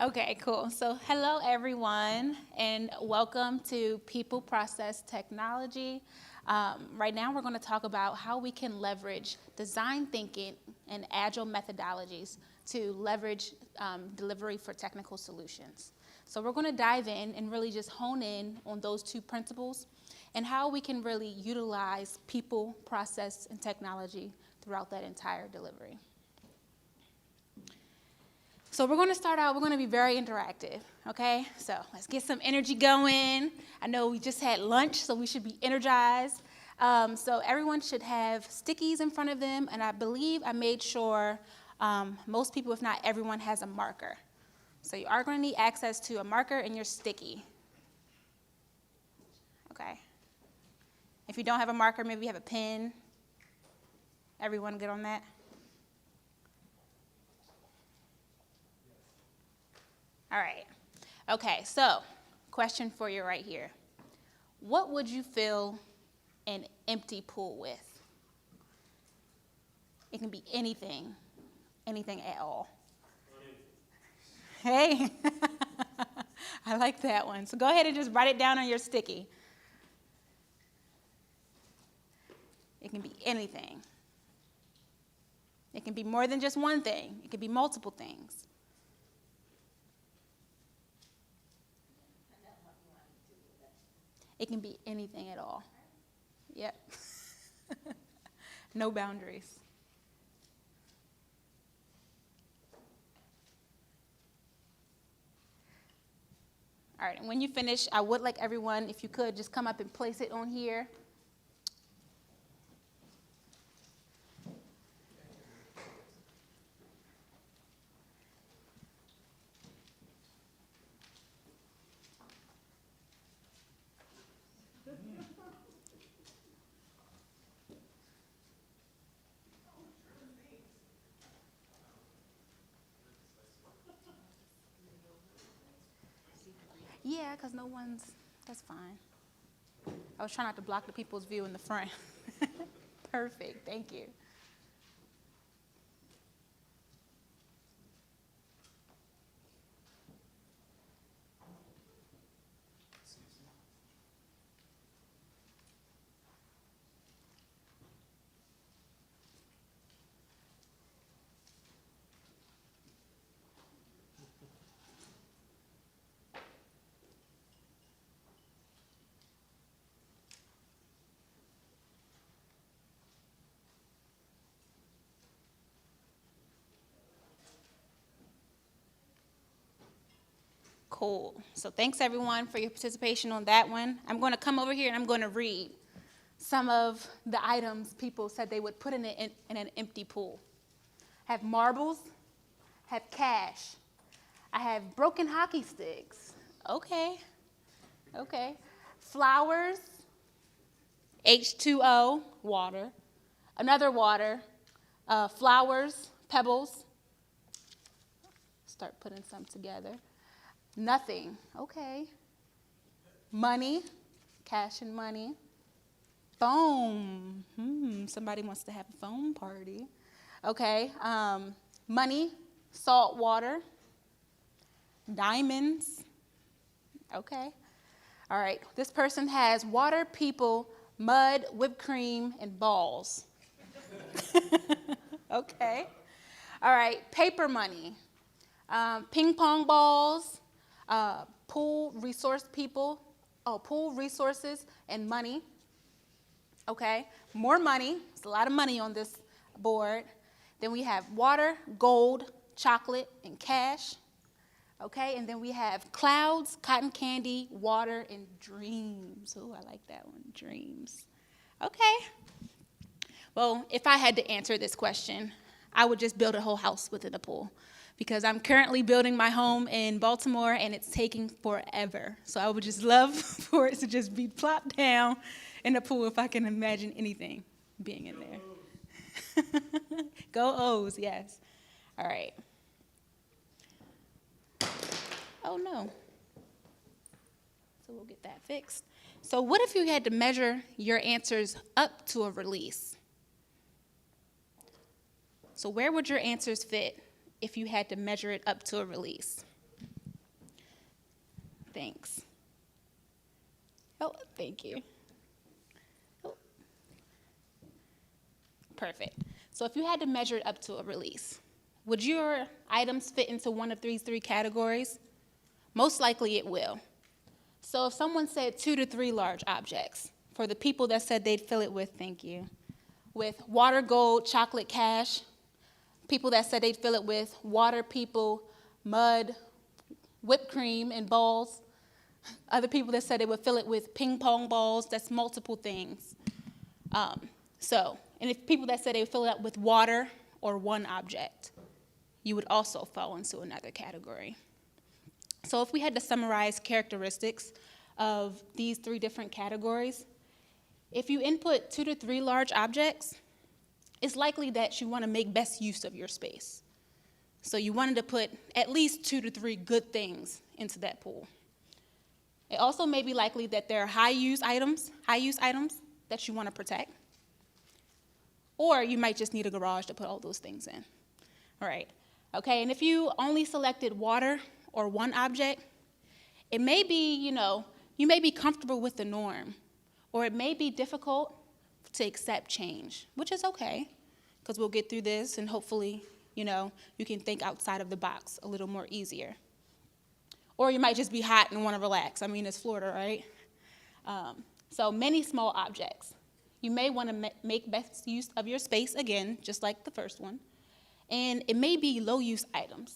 Okay, cool. So hello, everyone, and welcome to People Process Technology. Right now, we're going to talk about how we can leverage design thinking and agile methodologies to leverage delivery for technical solutions. So we're going to dive in and really just hone in on those two principles and how we can really utilize people, process, and technology throughout that entire delivery. So we're going to start out, we're going to be very interactive, okay? So let's get some energy going. I know we just had lunch, so we should be energized. So everyone should have stickies in front of them, and I believe I made sure most people, if not everyone, has a marker. So you are going to need access to a marker and your sticky, okay? If you don't have a marker, maybe you have a pen. Everyone good on that? All right. Okay, so question for you right here. What would you fill an empty pool with? It can be anything at all. Hey, I like that one. So go ahead and just write it down on your sticky. It can be anything. It can be more than just one thing. It can be multiple things. It can be anything at all. Yep. No boundaries. All right, and when you finish, I would like everyone, if you could, just come up and place it on here. Yeah, because no one's, that's fine. I was trying not to block the people's view in the front. Perfect, thank you. Cool. So thanks, everyone, for your participation on that one. I'm going to come over here and I'm going to read some of the items people said they would put in an empty pool. I have marbles, I have cash, I have broken hockey sticks. Okay. Flowers, H2O, water, another water, flowers, pebbles. Start putting some together. Nothing, okay. Money, cash and money. Foam, somebody wants to have a foam party. Okay, money, salt water. Diamonds, okay. All right, this person has water, people, mud, whipped cream, and balls. Okay. All right, paper money, ping pong balls, pool resources and money. Okay, more money. There's a lot of money on this board. Then we have water, gold, chocolate, and cash. Okay, and then we have clouds, cotton candy, water, and dreams. Oh, I like that one, dreams. Okay. Well, if I had to answer this question, I would just build a whole house within a pool, because I'm currently building my home in Baltimore, and it's taking forever. So I would just love for it to just be plopped down in the pool if I can imagine anything being in there. Go O's, yes. All right. Oh, no. So we'll get that fixed. So what if you had to measure your answers up to a release? So where would your answers fit if you had to measure it up to a release? Thanks. Oh, thank you. Oh. Perfect. So if you had to measure it up to a release, would your items fit into one of these three categories? Most likely it will. So if someone said 2 to 3 large objects, for the people that said they'd fill it with, thank you, with water, gold, chocolate, cash, people that said they'd fill it with water, people, mud, whipped cream, and balls. Other people that said they would fill it with ping pong balls, that's multiple things. And if people that said they would fill it up with water or one object, you would also fall into another category. So if we had to summarize characteristics of these 3 different categories, if you input 2 to 3 large objects, it's likely that you want to make best use of your space. So you wanted to put at least 2 to 3 good things into that pool. It also may be likely that there are high-use items that you want to protect. Or you might just need a garage to put all those things in. All right. Okay, and if you only selected water or one object, it may be, you may be comfortable with the norm, or it may be difficult to accept change, which is okay, because we'll get through this and hopefully, you can think outside of the box a little more easier. Or you might just be hot and want to relax. I mean, it's Florida, right? So many small objects. You may want to make best use of your space, again, just like the first one. And it may be low-use items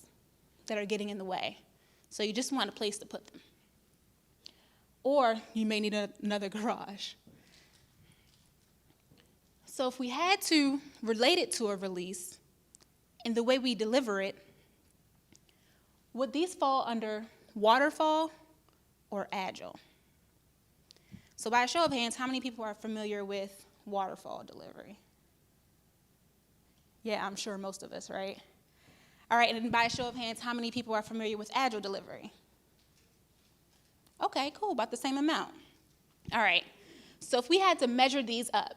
that are getting in the way. So you just want a place to put them. Or you may need another garage. So if we had to relate it to a release in the way we deliver it, would these fall under waterfall or agile? So by a show of hands, how many people are familiar with waterfall delivery? Yeah, I'm sure most of us, right? All right, and by a show of hands, how many people are familiar with agile delivery? Okay, cool, about the same amount. All right, so if we had to measure these up,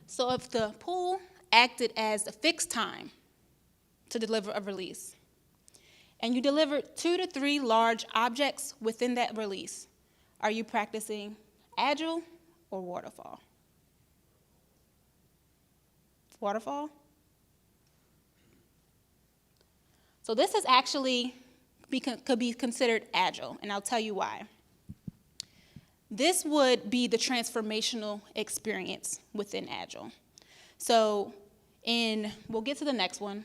so if the pool acted as a fixed time to deliver a release, and you delivered 2 to 3 large objects within that release, are you practicing agile or waterfall? Waterfall? So this is actually could be considered agile, and I'll tell you why. This would be the transformational experience within agile. So we'll get to the next one.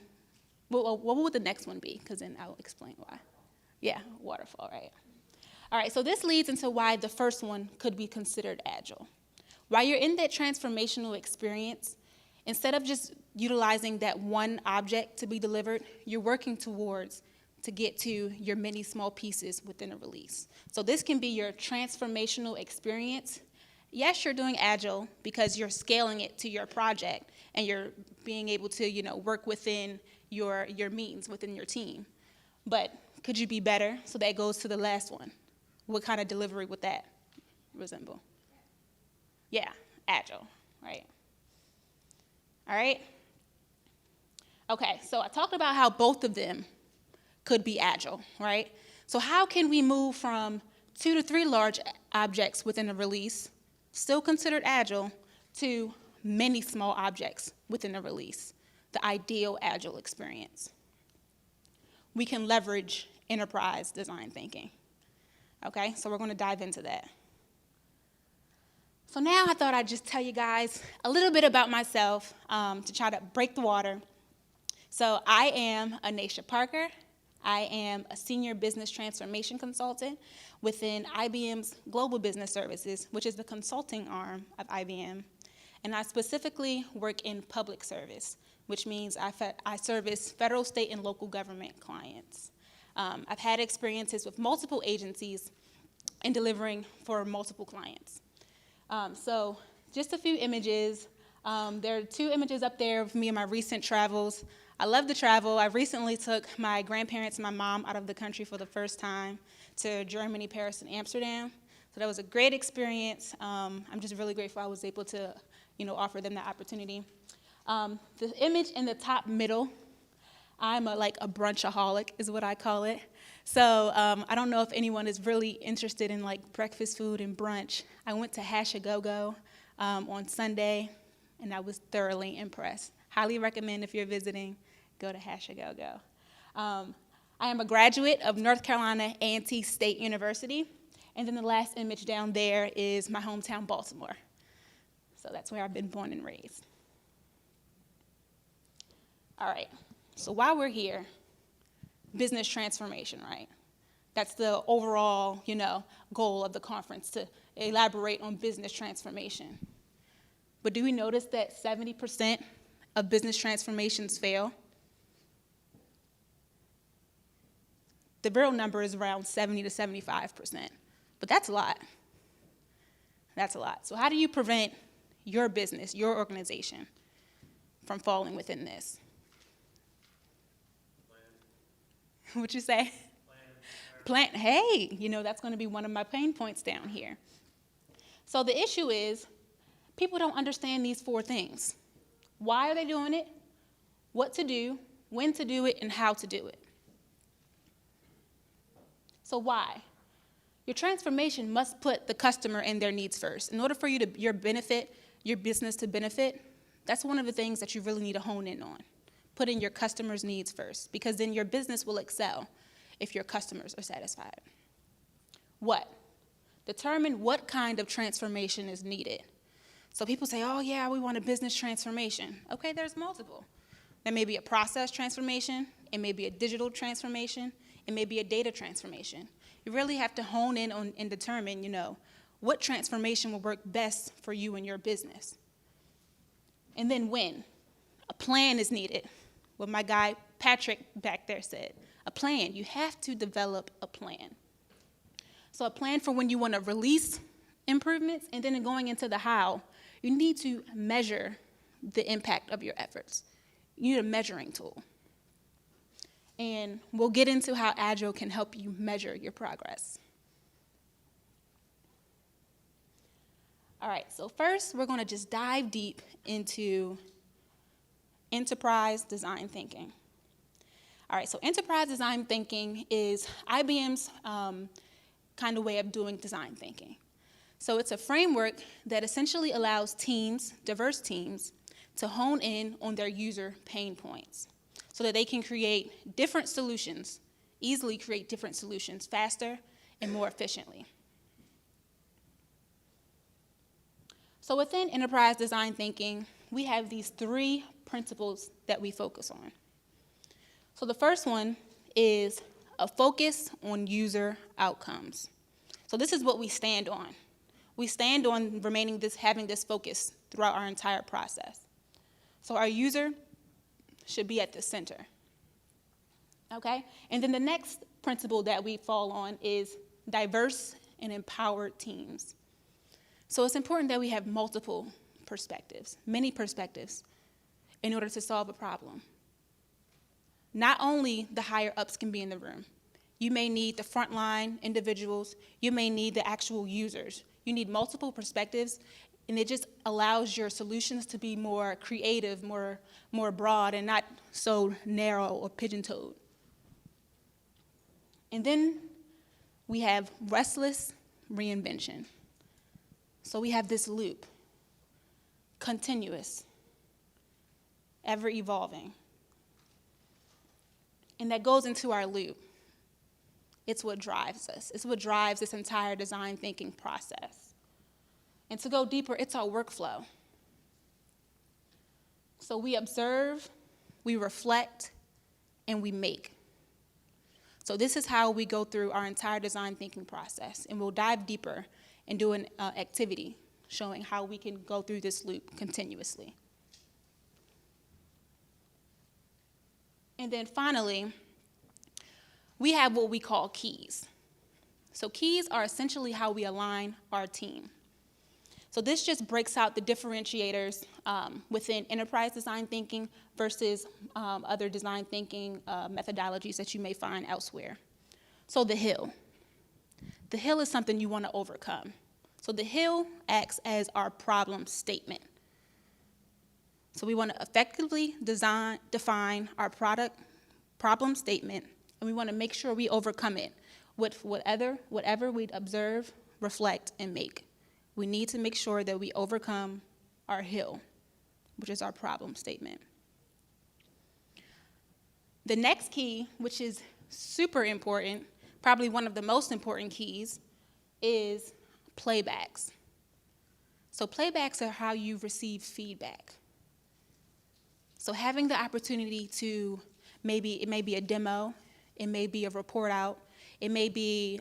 What would the next one be? Because then I'll explain why. Yeah, waterfall, right? All right, so this leads into why the first one could be considered agile. While you're in that transformational experience, instead of just utilizing that one object to be delivered, you're working towards to get to your many small pieces within a release. So this can be your transformational experience. Yes, you're doing agile because you're scaling it to your project and you're being able to, work within your means, within your team. But could you be better? So that goes to the last one. What kind of delivery would that resemble? Yeah, agile, right? All right? Okay, so I talked about how both of them could be agile, right? So how can we move from 2 to 3 large objects within a release, still considered agile, to many small objects within a release, the ideal agile experience? We can leverage enterprise design thinking. Okay, so we're going to dive into that. So now I thought I'd just tell you guys a little bit about myself to try to break the water. So I am Anaysha Parker. I am a senior business transformation consultant within IBM's Global Business Services, which is the consulting arm of IBM. And I specifically work in public service, which means I service federal, state, and local government clients. I've had experiences with multiple agencies in delivering for multiple clients. So just a few images. There are 2 images up there of me and my recent travels. I love to travel. I recently took my grandparents and my mom out of the country for the first time to Germany, Paris, and Amsterdam. So that was a great experience. I'm just really grateful I was able to, offer them that opportunity. The image in the top middle, I'm like a brunchaholic is what I call it. So I don't know if anyone is really interested in like breakfast food and brunch. I went to Hash a Go-Go on Sunday, and I was thoroughly impressed. Highly recommend if you're visiting, go to Hash a Go-Go. I am a graduate of North Carolina A&T State University, and then the last image down there is my hometown, Baltimore. So that's where I've been born and raised. All right, so while we're here, business transformation, right? That's the overall, goal of the conference, to elaborate on business transformation. But do we notice that 70% of business transformations fail? The real number is around 70 to 75%, but that's a lot. That's a lot. So how do you prevent your business, your organization, from falling within this? What'd you say? Plan. Hey, that's going to be one of my pain points down here. So the issue is people don't understand these 4 things. Why are they doing it? What to do, when to do it, and how to do it. So why? Your transformation must put the customer and their needs first. In order for your business to benefit, that's one of the things that you really need to hone in on. Putting your customers' needs first, because then your business will excel if your customers are satisfied. What? Determine what kind of transformation is needed. So people say, oh yeah, we want a business transformation. Okay, there's multiple. There may be a process transformation, it may be a digital transformation, it may be a data transformation. You really have to hone in on and determine, what transformation will work best for you and your business. And then when? A plan is needed. What my guy Patrick back there said. A plan. You have to develop a plan. So a plan for when you want to release improvements, and then going into the how, you need to measure the impact of your efforts. You need a measuring tool. And we'll get into how Agile can help you measure your progress. All right, so first we're going to just dive deep into enterprise design thinking. All right, so enterprise design thinking is IBM's kind of way of doing design thinking. So it's a framework that essentially allows teams, diverse teams, to hone in on their user pain points so that they can create different solutions, easily create different solutions faster and more efficiently. So within enterprise design thinking, we have these 3 principles that we focus on. So the first one is a focus on user outcomes. So this is what we stand on. We stand on having this focus throughout our entire process. So our user should be at the center. Okay? And then the next principle that we fall on is diverse and empowered teams. So it's important that we have multiple perspectives, many perspectives, in order to solve a problem. Not only the higher ups can be in the room. You may need the frontline individuals. You may need the actual users. You need multiple perspectives, and it just allows your solutions to be more creative, more broad, and not so narrow or pigeon-toed. And then we have restless reinvention. So we have this loop, continuous, ever evolving. And that goes into our loop. It's what drives us. It's what drives this entire design thinking process. And to go deeper, it's our workflow. So we observe, we reflect, and we make. So this is how we go through our entire design thinking process. And we'll dive deeper and do an activity showing how we can go through this loop continuously. And then finally, we have what we call keys. So keys are essentially how we align our team. So this just breaks out the differentiators within enterprise design thinking versus other design thinking methodologies that you may find elsewhere. So the hill. The hill is something you want to overcome. So the hill acts as our problem statement. So we want to effectively define our product problem statement and we want to make sure we overcome it with whatever we observe, reflect, and make. We need to make sure that we overcome our hill, which is our problem statement. The next key, which is super important, probably one of the most important keys, is playbacks. So playbacks are how you receive feedback. So having the opportunity to, it may be a demo, it may be a report out, it may be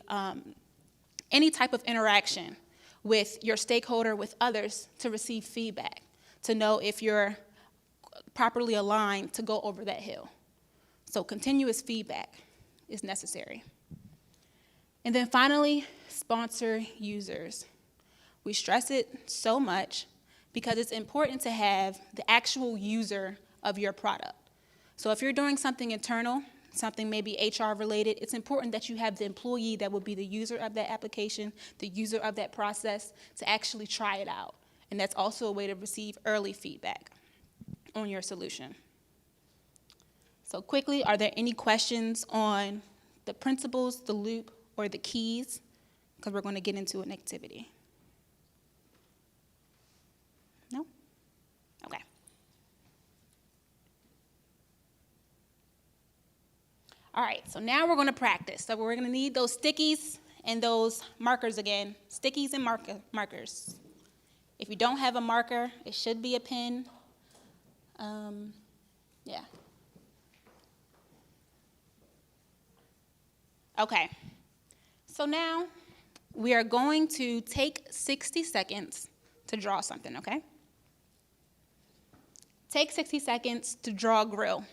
any type of interaction with your stakeholder, with others, to receive feedback, to know if you're properly aligned to go over that hill. So continuous feedback is necessary. And then finally, sponsor users. We stress it so much because it's important to have the actual user of your product. So if you're doing something internal, something maybe HR related, it's important that you have the employee that will be the user of that application, the user of that process, to actually try it out. And that's also a way to receive early feedback on your solution. So quickly, are there any questions on the principles, the loop, or the keys? Because we're going to get into an activity. No? Okay. All right, so now we're going to practice. So we're going to need those stickies and those markers again. Stickies and markers. If you don't have a marker, it should be a pen. Yeah. Okay. So now we are going to take 60 seconds to draw something, okay? Take 60 seconds to draw a grill.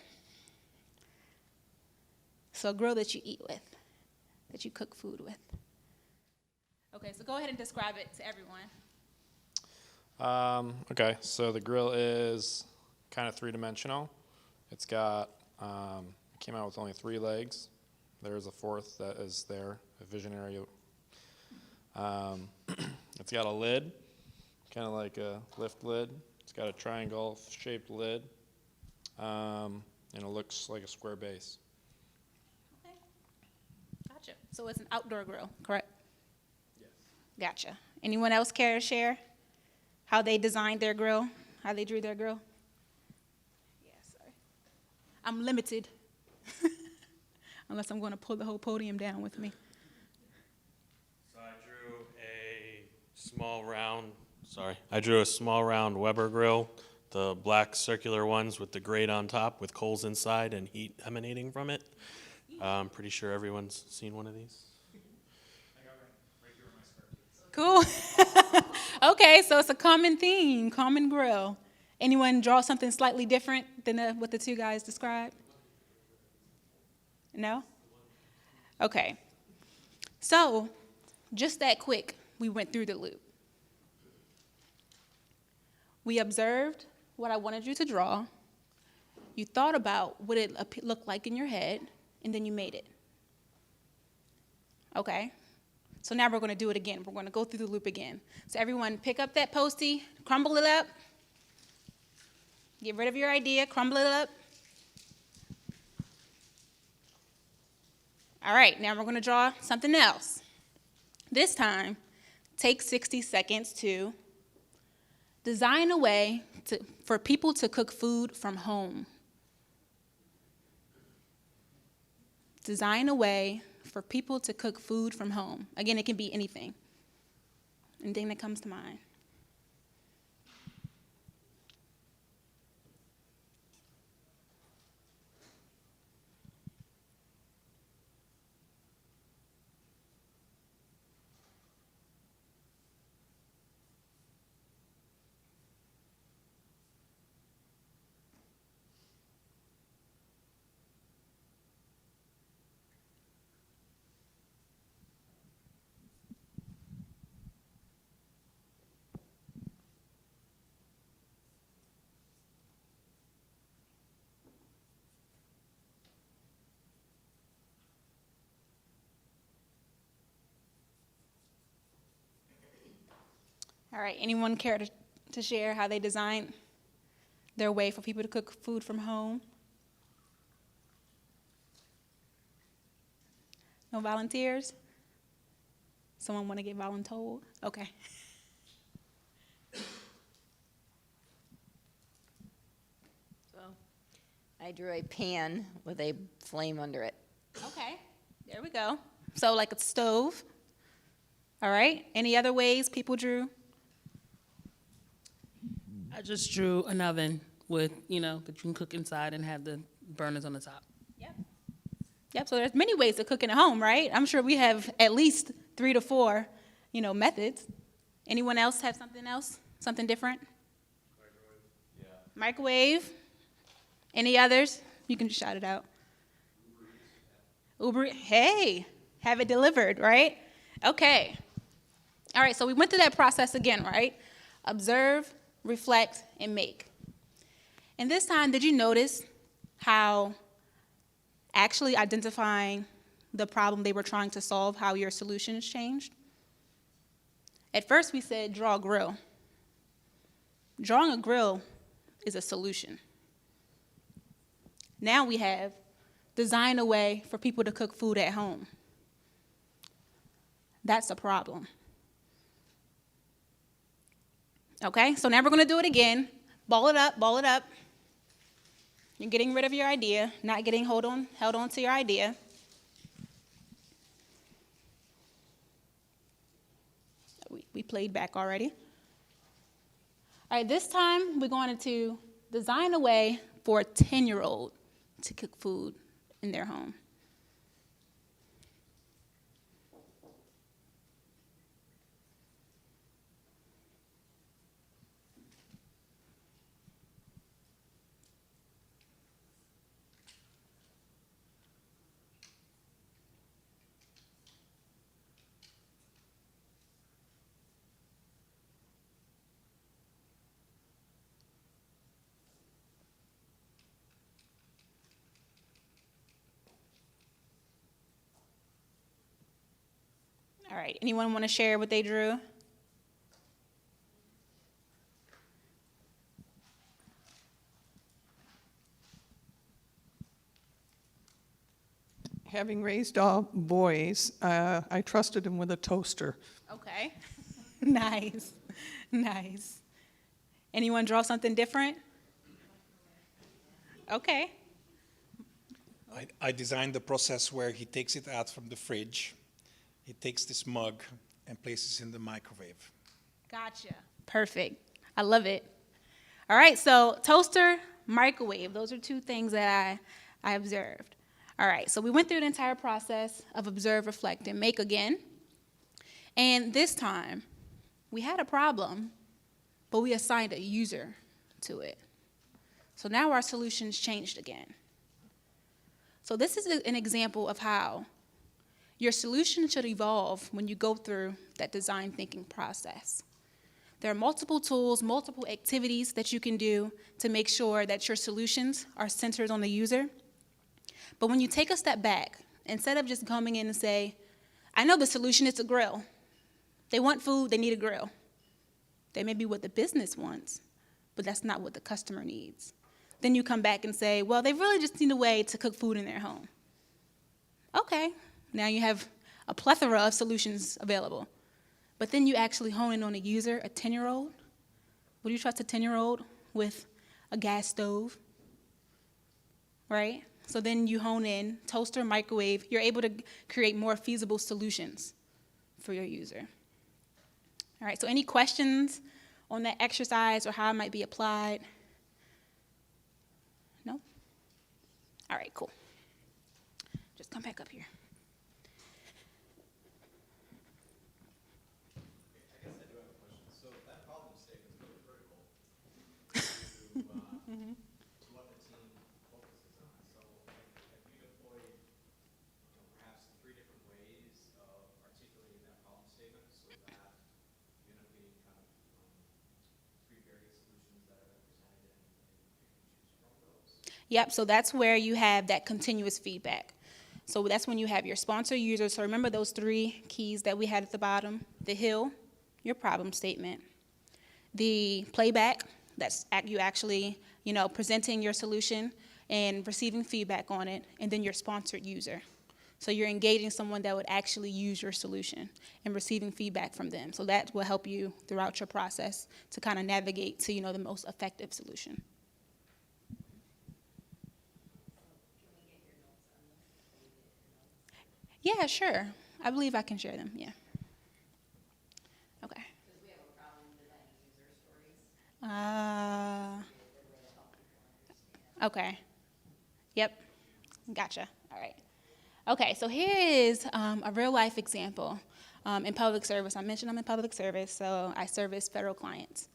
So a grill that you eat with, that you cook food with. Okay, so go ahead and describe it to everyone. Okay, so the grill is kind of three-dimensional. It's got, came out with only 3 legs. There's a 4th that is there, a visionary. It's got a lid, kind of like a lift lid. It's got a triangle-shaped lid, and it looks like a square base. Okay, gotcha. So it's an outdoor grill, correct? Yes. Gotcha. Anyone else care to share how they designed their grill, how they drew their grill? Yeah, sorry. I'm limited, unless I'm going to pull the whole podium down with me. So I drew a small round Weber grill, the black circular ones with the grate on top with coals inside and heat emanating from it. I'm pretty sure everyone's seen one of these. I got right here on my spreadsheet. Cool. Okay, so it's a common theme, common grill. Anyone draw something slightly different than what the two guys described? No? Okay. So, just that quick, we went through the loop. We observed what I wanted you to draw. You thought about what it looked like in your head, and then you made it. Okay? So now we're going to do it again. We're going to go through the loop again. So everyone pick up that Post-it, crumble it up. Get rid of your idea, crumble it up. All right, now we're going to draw something else. This time, take 60 seconds to design a way for people to cook food from home. Design a way for people to cook food from home. Again, it can be anything. Anything that comes to mind. All right, anyone care to share how they designed their way for people to cook food from home? No volunteers? Someone want to get voluntold? Okay. So I drew a pan with a flame under it. Okay, there we go. So like a stove. All right, any other ways people drew? I just drew an oven with, that you can cook inside and have the burners on the top. Yep. Yep, so there's many ways to cook in a home, right? I'm sure we have at least 3 to 4, methods. Anyone else have something else? Something different? Microwave. Yeah. Microwave. Any others? You can just shout it out. Uber, hey, have it delivered, right? Okay. All right, so we went through that process again, right? Observe, reflect, and make. And this time, did you notice how actually identifying the problem they were trying to solve, how your solutions changed? At first, we said draw a grill. Drawing a grill is a solution. Now we have design a way for people to cook food at home. That's a problem. Okay, so now we're going to do it again. Ball it up, ball it up. You're getting rid of your idea, not getting held on to your idea. We played back already. All right, this time we're going to design a way for a 10-year-old to cook food in their home. All right, anyone want to share what they drew? Having raised all boys, I trusted him with a toaster. Okay, nice, nice. Anyone draw something different? Okay, I designed the process where he takes it out from the fridge, he takes this mug and places it in the microwave. gotcha. Perfect. I love it. All right, so toaster, microwave, those are 2 things that I observed. All right, so we went through the entire process of observe, reflect, and make again. And this time, we had a problem, but we assigned a user to it. So now our solutions changed again. So this is an example of how your solution should evolve when you go through that design thinking process. There are multiple tools, multiple activities that you can do to make sure that your solutions are centered on the user. But when you take a step back, instead of just coming in and say, I know the solution is a grill. They want food, they need a grill. That may be what the business wants, but that's not what the customer needs. Then you come back and say, well, they really just need a way to cook food in their home. Okay, now you have a plethora of solutions available. But then you actually hone in on a user, a 10-year-old. Would you trust a 10-year-old with a gas stove? Right? So then you hone in, toaster, microwave. You're able to create more feasible solutions for your user. All right, so any questions on that exercise or how it might be applied? No? All right, cool. Just come back up here. Yep, so that's where you have that continuous feedback. So that's when you have your sponsor users. So remember those 3 keys that we had at the bottom. The hill, your problem statement. The playback, that's you actually, presenting your solution and receiving feedback on it. And then your sponsored user. So you're engaging someone that would actually use your solution and receiving feedback from them. So that will help you throughout your process to kind of navigate to, the most effective solution. Yeah, sure. I believe I can share them, yeah. Okay. Okay. Yep. Gotcha. All right. Okay, so here is a real-life example in public service. I mentioned I'm in public service, so I service federal clients.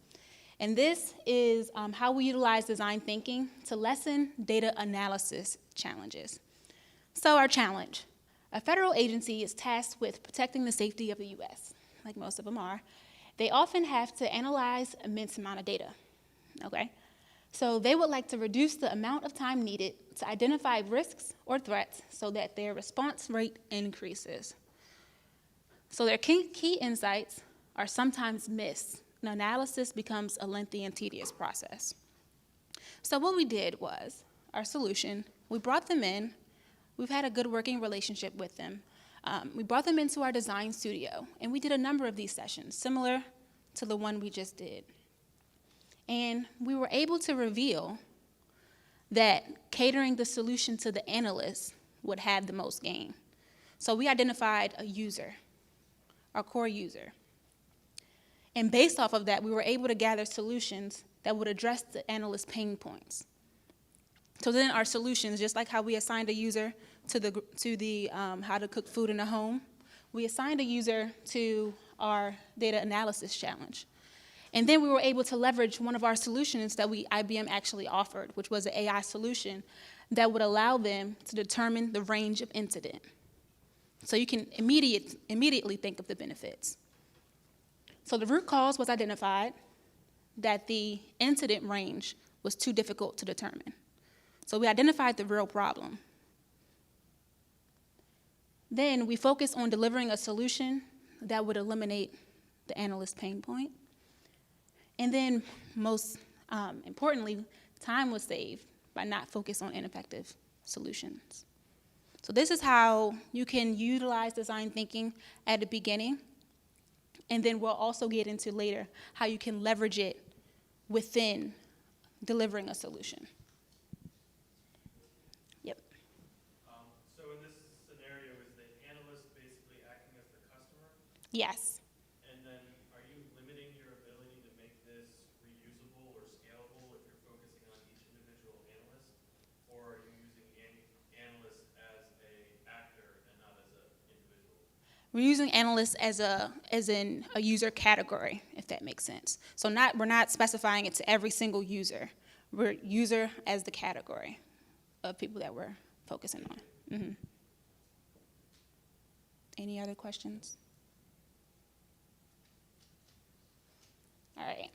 And this is how we utilize design thinking to lessen data analysis challenges. So our challenge. A federal agency is tasked with protecting the safety of the U.S., like most of them are. They often have to analyze an immense amount of data, okay? So they would like to reduce the amount of time needed to identify risks or threats so that their response rate increases. So their key insights are sometimes missed. The analysis becomes a lengthy and tedious process. So what we did was, our solution, we brought them in. We've had a good working relationship with them. We brought them into our design studio, and we did a number of these sessions, similar to the one we just did. And we were able to reveal that catering the solution to the analyst would have the most gain. So we identified a user, our core user. And based off of that, we were able to gather solutions that would address the analyst's pain points. So then our solutions, just like how we assigned a user to the how to cook food in a home, we assigned a user to our data analysis challenge. And then we were able to leverage one of our solutions that IBM actually offered, which was an AI solution that would allow them to determine the range of incident. So you can immediately think of the benefits. So the root cause was identified, that the incident range was too difficult to determine. So we identified the real problem. Then we focused on delivering a solution that would eliminate the analyst's pain point. And then, most importantly, time was saved by not focusing on ineffective solutions. So this is how you can utilize design thinking at the beginning, and then we'll also get into later how you can leverage it within delivering a solution. Yep. So in this scenario, is the analyst basically acting as the customer? Yes. And then are you limiting your ability to make this reusable or scalable if you're focusing on each individual analyst? Or are you using analysts as a actor and not as an individual? We're using analysts as in a user category, if that makes sense. So we're not specifying it to every single user. We're user as the category of people that we're focusing on. Mm-hmm. Any other questions? All right.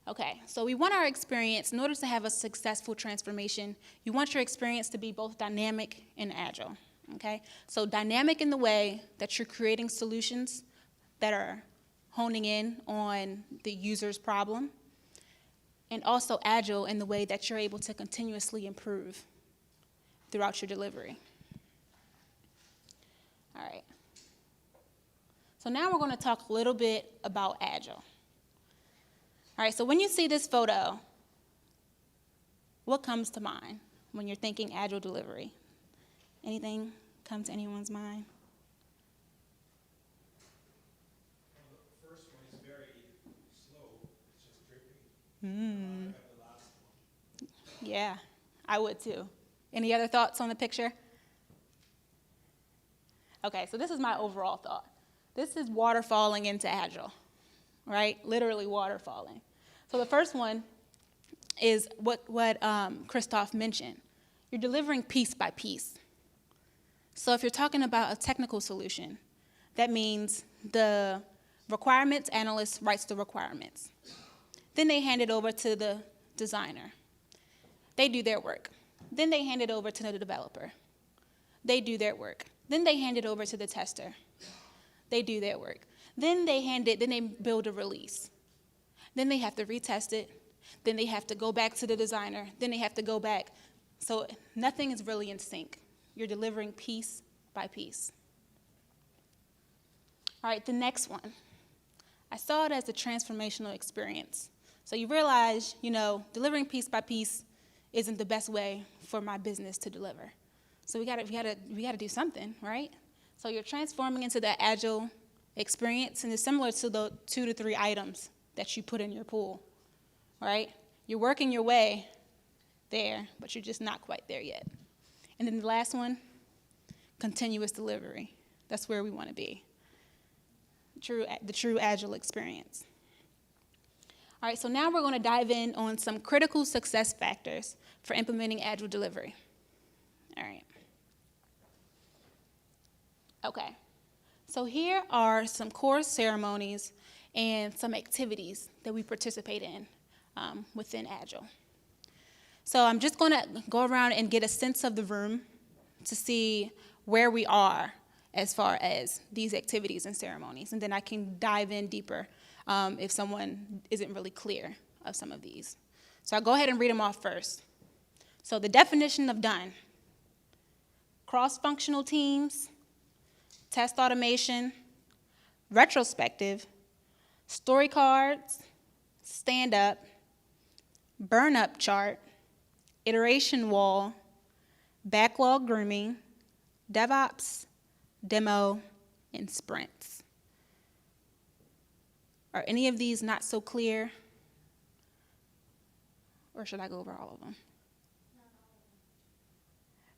Okay, so we want our experience, in order to have a successful transformation, you want your experience to be both dynamic and agile, okay? So dynamic in the way that you're creating solutions that are honing in on the user's problem, and also agile in the way that you're able to continuously improve throughout your delivery. All right. So now we're going to talk a little bit about agile. All right, so when you see this photo, what comes to mind when you're thinking agile delivery? Anything come to anyone's mind? Well, the first one is very slow. It's just dripping. The last one. Yeah, I would too. Any other thoughts on the picture? Okay, so this is my overall thought. This is water falling into agile, right? Literally water falling. So the first one is what Christoph mentioned. You're delivering piece by piece. So if you're talking about a technical solution, that means the requirements analyst writes the requirements. Then they hand it over to the designer. They do their work. Then they hand it over to the developer. They do their work. Then they hand it over to the tester. They do their work. Then they build a release. Then they have to retest it. Then they have to go back to the designer. Then they have to go back. So nothing is really in sync You're delivering piece by piece. All right, the next one. I saw it as a transformational experience. So you realize, delivering piece by piece isn't the best way for my business to deliver. So we gotta do something, right? So you're transforming into that agile experience, and it's similar to the 2 to 3 items that you put in your pool, right? You're working your way there, but you're just not quite there yet. And then the last one, continuous delivery. That's where we want to be. The true agile experience. All right, so now we're going to dive in on some critical success factors for implementing agile delivery. All right. Okay, so here are some core ceremonies and some activities that we participate in within Agile. So I'm just going to go around and get a sense of the room to see where we are as far as these activities and ceremonies, and then I can dive in deeper if someone isn't really clear of some of these. So I'll go ahead and read them off first. So the definition of done: cross-functional teams, test automation, retrospective, story cards, stand-up, burn-up chart, iteration wall, backlog grooming, DevOps, demo, and sprints. Are any of these not so clear? Or should I go over all of them?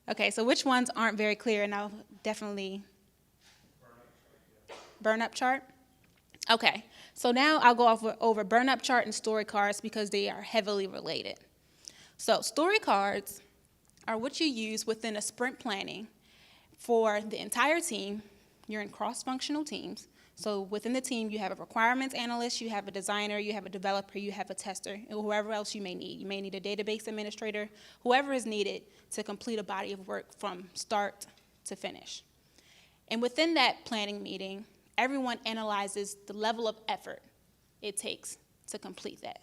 Okay, so which ones aren't very clear? And I'll definitely... Burn-up chart? Okay, so now I'll go over burn-up chart and story cards because they are heavily related. So story cards are what you use within a sprint planning for the entire team. You're in cross-functional teams. So within the team, you have a requirements analyst, you have a designer, you have a developer, you have a tester, and whoever else you may need. You may need a database administrator, whoever is needed to complete a body of work from start to finish. And within that planning meeting, everyone analyzes the level of effort it takes to complete that.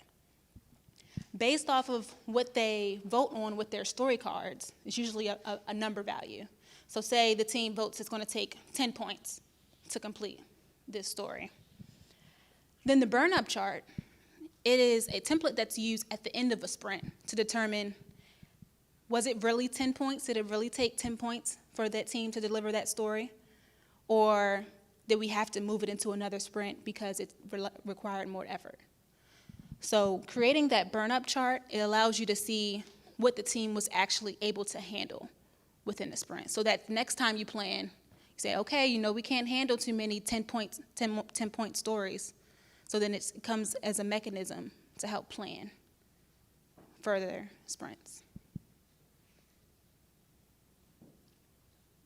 Based off of what they vote on with their story cards, it's usually a number value. So say the team votes it's going to take 10 points to complete this story. Then the burn-up chart, it is a template that's used at the end of a sprint to determine, was it really 10 points? Did it really take 10 points for that team to deliver that story? Or did we have to move it into another sprint because it required more effort? So creating that burn-up chart, it allows you to see what the team was actually able to handle within the sprint. So that next time you plan, you say, okay, we can't handle too many 10-point stories. So then it comes as a mechanism to help plan further sprints.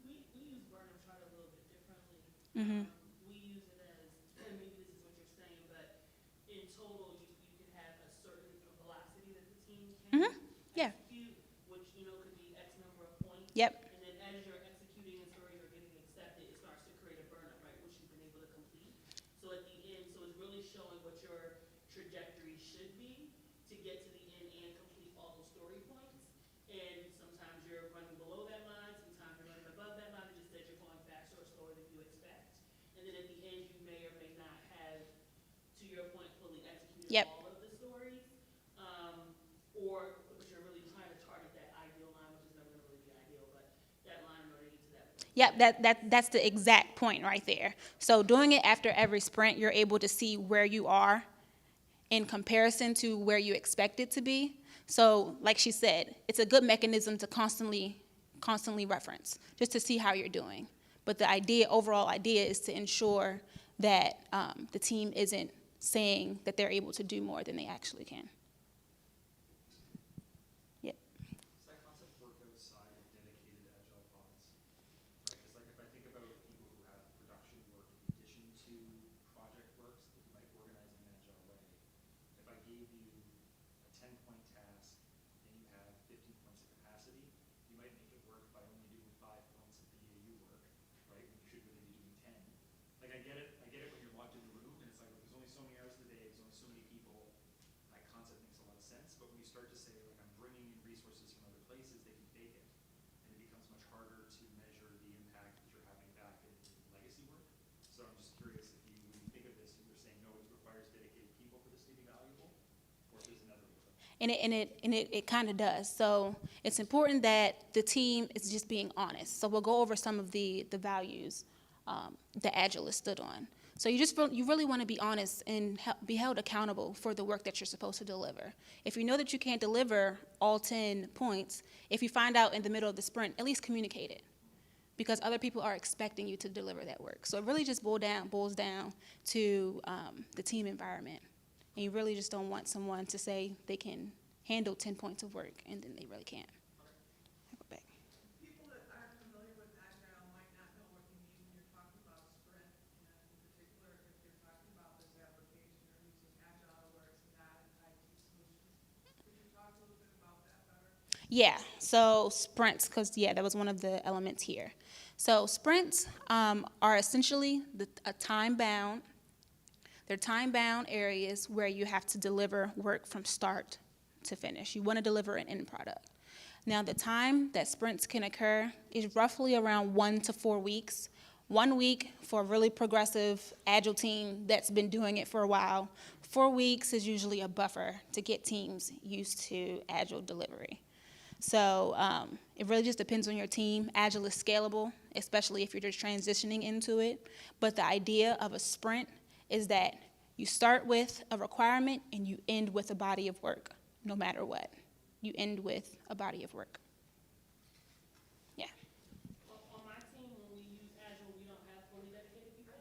We use burn-up chart a little bit differently. Mm-hmm. We use it as, and maybe this is what you're saying, but in total, you can have a certain velocity that the team can Yeah. execute, which, could be X number of points. Yep. And then as you're executing the story or getting accepted, it starts to create a burn-up, right, which you've been able to complete. So at the end, so it's really showing what your trajectory should be to get to the end and complete all those story points. And sometimes you're running below that line, sometimes you're running above that line, it just says you're going faster or slower than you expect. And then at the end, you may or may not have, to your point, fully executed Yep. all of the stories. But you're really trying to target that ideal line, which is never going to really be ideal, but that line related to that point. Yep, that's the exact point right there. So doing it after every sprint, you're able to see where you are in comparison to where you expect it to be. So like she said, it's a good mechanism to constantly reference, just to see how you're doing. But the overall idea is to ensure that the team isn't saying that they're able to do more than they actually can. Yep. Does that concept work outside of dedicated agile pods? Right? Because if I think about people who have production work in addition to project works that you might organize in an agile way, if I gave you a 10-point task and you have 15 points of capacity, you might make it work by only doing 5 points of BAU work, right? When you should really be doing 10. Like I get it when you're locked in the room and it's like, there's only so many hours in the day, there's only so many people. That concept makes a lot of sense, but when you start to say, like, I'm bringing in resources from other places, they can fake it, and it becomes much harder to measure the impact that you're having back in legacy work. So I'm just curious if you, when you think of this, you're saying, no, it requires dedicated people for this to be valuable, or if there's another reason. And it kind of does. So it's important that the team is just being honest. So we'll go over some of the values that Agile is stood on. So you really want to be honest and be held accountable for the work that you're supposed to deliver. If you know that you can't deliver all 10 points, if you find out in the middle of the sprint, at least communicate it, because other people are expecting you to deliver that work. So it really just boils down to the team environment. And you really just don't want someone to say they can handle 10 points of work and then they really can't. I'll go back. People that aren't familiar with Agile might not know what you mean when you're talking about sprint, and in particular, if you're talking about this application or using Agile where it's not an IT solution. Could you talk a little bit about that better? Yeah, so sprints, because that was one of the elements here. So sprints are essentially a time-bound. They're time-bound areas where you have to deliver work from start to finish. You want to deliver an end product. Now, the time that sprints can occur is roughly around 1 to 4 weeks. 1 week for a really progressive Agile team that's been doing it for a while. 4 weeks is usually a buffer to get teams used to Agile delivery. So it really just depends on your team. Agile is scalable, especially if you're just transitioning into it. But the idea of a sprint is that you start with a requirement and you end with a body of work, no matter what. You end with a body of work. Yeah. On my team, when we use Agile, we don't have fully dedicated people.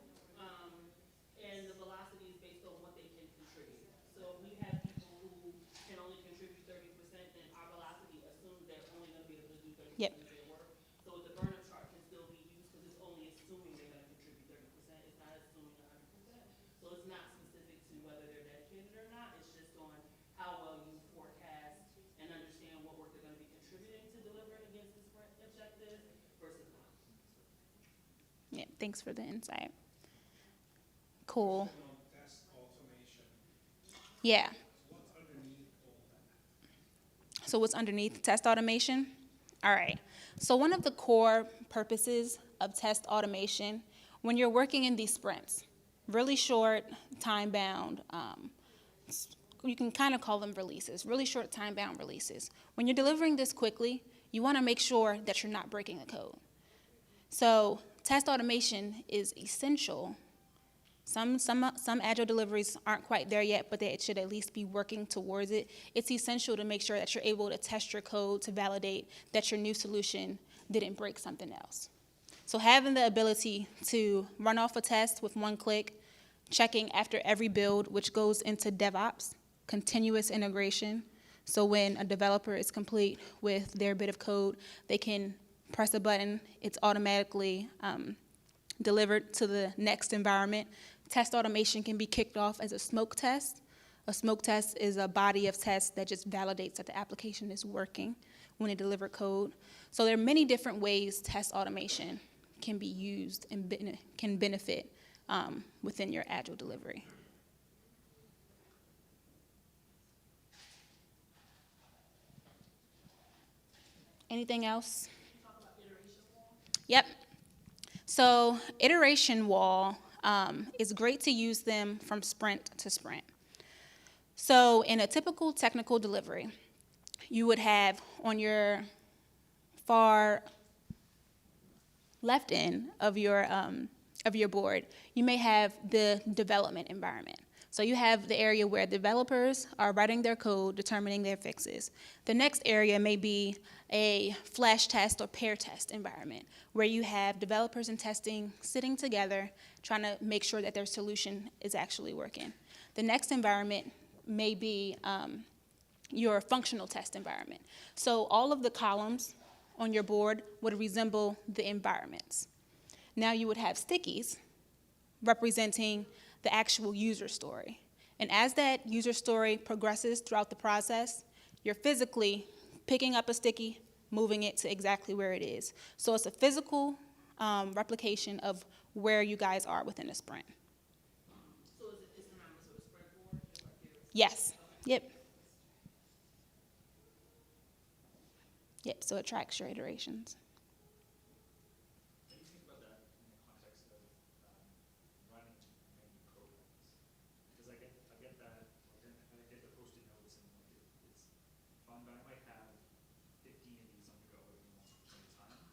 And the velocity is based on what they can contribute. So if we have people who can only contribute 30%, then our velocity assumes they're only going to be able to do 30% Yep. of their work. So the burn-up chart can still be used because it's only assuming they're going to contribute 30%. It's not assuming 100%. So it's not specific to whether they're dedicated or not. It's just on how well you forecast and understand what work they're going to be contributing to delivering against the sprint objectives versus not. Yeah, thanks for the insight. Cool. Test automation. Yeah. What's underneath all that? So what's underneath test automation? All right. So one of the core purposes of test automation, when you're working in these sprints, really short, time-bound, you can kind of call them releases, really short time-bound releases. When you're delivering this quickly, you want to make sure that you're not breaking the code. So test automation is essential. Some Agile deliveries aren't quite there yet, but they should at least be working towards it. It's essential to make sure that you're able to test your code to validate that your new solution didn't break something else. So having the ability to run off a test with one click, checking after every build, which goes into DevOps, continuous integration. So when a developer is complete with their bit of code, they can press a button, it's automatically delivered to the next environment. Test automation can be kicked off as a smoke test. A smoke test is a body of tests that just validates that the application is working when they deliver code. So there are many different ways test automation can be used and can benefit within your Agile delivery. Anything else? Yep. So iteration wall, it's great to use them from sprint to sprint. So in a typical technical delivery, you would have on your far left end of your board, you may have the development environment. So you have the area where developers are writing their code, determining their fixes. The next area may be a flash test or pair test environment, where you have developers and testing sitting together, trying to make sure that their solution is actually working. The next environment may be your functional test environment. So all of the columns on your board would resemble the environments. Now you would have stickies representing the actual user story. And as that user story progresses throughout the process, you're physically picking up a sticky, moving it to exactly where it is. So it's a physical replication of where you guys are within a sprint. So is it synonymous with a sprint board? Yes. Yep. Yep, so it tracks your iterations. Kanban, I might have 15 of these on the go at the same time.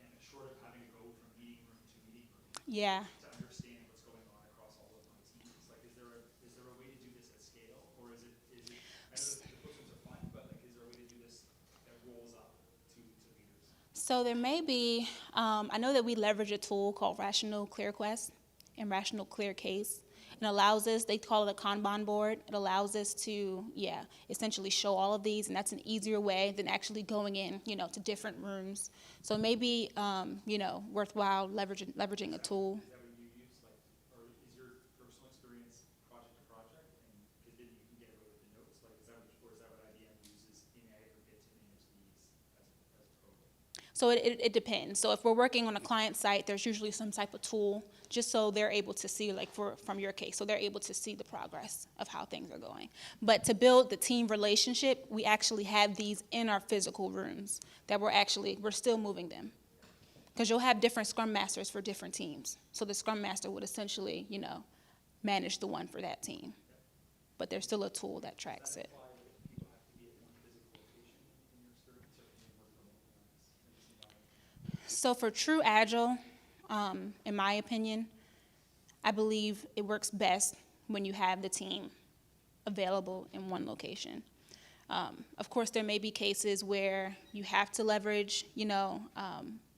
And short of having to go from meeting room to meeting room Yeah. to understand what's going on across all of my teams, like, is there a way to do this at scale, or is it? I know that the programs are fun, but like, is there a way to do this that rolls up to leaders? So there may be, I know that we leverage a tool called Rational Clear Quest and Rational Clear Case. It allows us, they call it a Kanban board. It allows us to, essentially show all of these, and that's an easier way than actually going in, to different rooms. So it may be, worthwhile leveraging a tool. Is that what you use, like, or is your personal experience project to project, and because then you can get away with the notes, like, is that what IBM uses in aggregate to manage these as a total? So it depends. So if we're working on a client site, there's usually some type of tool, just so they're able to see, like from your case, so they're able to see the progress of how things are going. But to build the team relationship, we actually have these in our physical rooms that we're still moving them. Because you'll have different scrum masters for different teams. So the scrum master would essentially, manage the one for that team. But there's still a tool that tracks it. Why would people have to be at one physical location in your experience, or can they work remotely in this environment? So for true Agile, in my opinion, I believe it works best when you have the team available in one location. Of course, there may be cases where you have to leverage,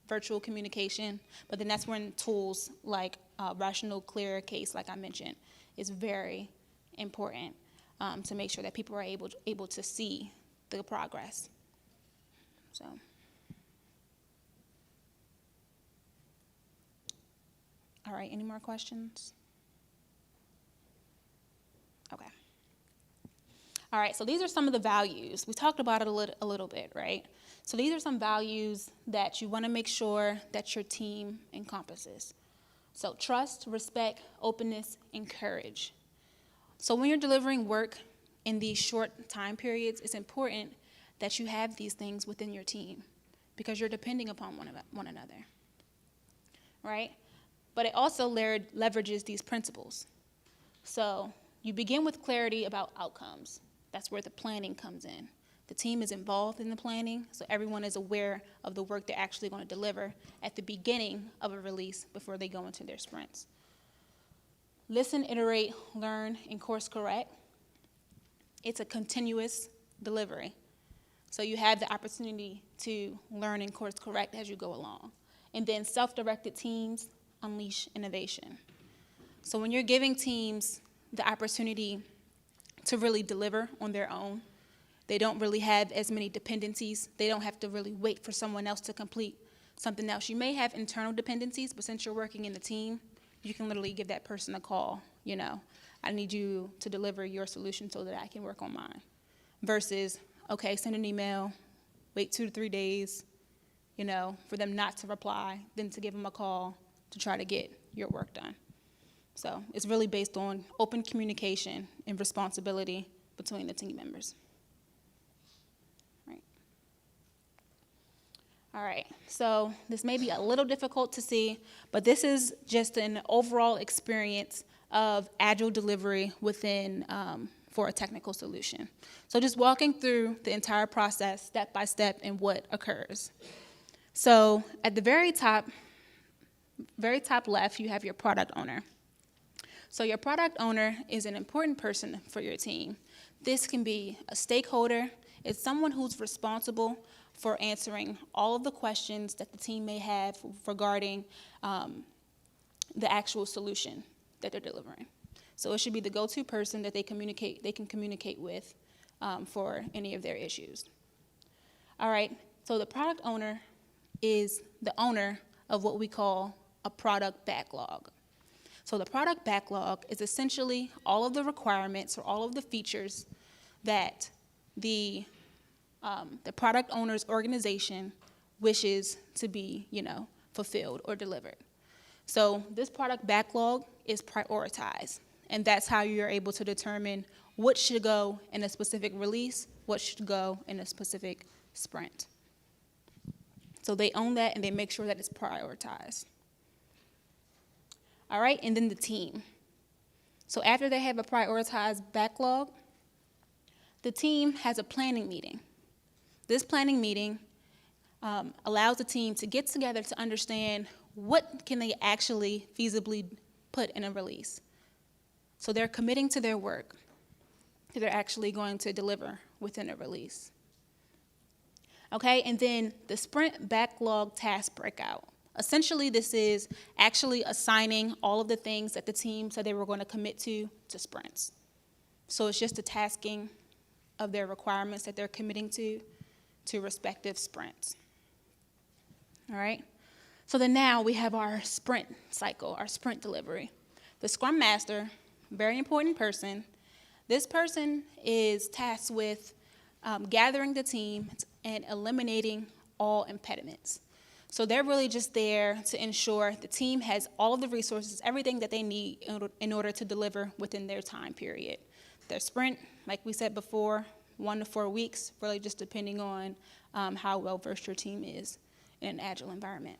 virtual communication, but then that's when tools like Rational Clear Case, like I mentioned, is very important to make sure that people are able to see the progress. So. All right, any more questions? Okay. All right, so these are some of the values. We talked about it a little bit, right? So these are some values that you want to make sure that your team encompasses. So trust, respect, openness, and courage. So when you're delivering work in these short time periods, it's important that you have these things within your team because you're depending upon one another, right? But it also leverages these principles. So you begin with clarity about outcomes. That's where the planning comes in. The team is involved in the planning, so everyone is aware of the work they're actually going to deliver at the beginning of a release before they go into their sprints. Listen, iterate, learn, and course correct. It's a continuous delivery. So you have the opportunity to learn and course correct as you go along. And then self-directed teams unleash innovation. So when you're giving teams the opportunity to really deliver on their own, they don't really have as many dependencies. They don't have to really wait for someone else to complete something else. You may have internal dependencies, but since you're working in the team, you can literally give that person a call, I need you to deliver your solution so that I can work on mine. Versus, okay, send an email, wait 2 to 3 days, for them not to reply, then to give them a call to try to get your work done. So it's really based on open communication and responsibility between the team members. Right. All right, so this may be a little difficult to see, but this is just an overall experience of Agile delivery within for a technical solution. So just walking through the entire process step by step and what occurs. So at the very top left, you have your product owner. So your product owner is an important person for your team. This can be a stakeholder. It's someone who's responsible for answering all of the questions that the team may have regarding the actual solution that they're delivering. So it should be the go-to person that they can communicate with for any of their issues. All right, so the product owner is the owner of what we call a product backlog. So the product backlog is essentially all of the requirements or all of the features that the product owner's organization wishes to be, fulfilled or delivered. So this product backlog is prioritized, and that's how you're able to determine what should go in a specific release, what should go in a specific sprint. So they own that, and they make sure that it's prioritized. All right, and then the team. So after they have a prioritized backlog, the team has a planning meeting. This planning meeting allows the team to get together to understand what can they actually feasibly put in a release. So they're committing to their work that they're actually going to deliver within a release. Okay, and then the sprint backlog task breakout. Essentially, this is actually assigning all of the things that the team said they were going to commit to sprints. So it's just the tasking of their requirements that they're committing to respective sprints. All right, so then now we have our sprint cycle, our sprint delivery. The Scrum Master, very important person. This person is tasked with gathering the team and eliminating all impediments. So they're really just there to ensure the team has all of the resources, everything that they need in order to deliver within their time period. Their sprint, like we said before, 1 to 4 weeks, really just depending on how well-versed your team is in an agile environment.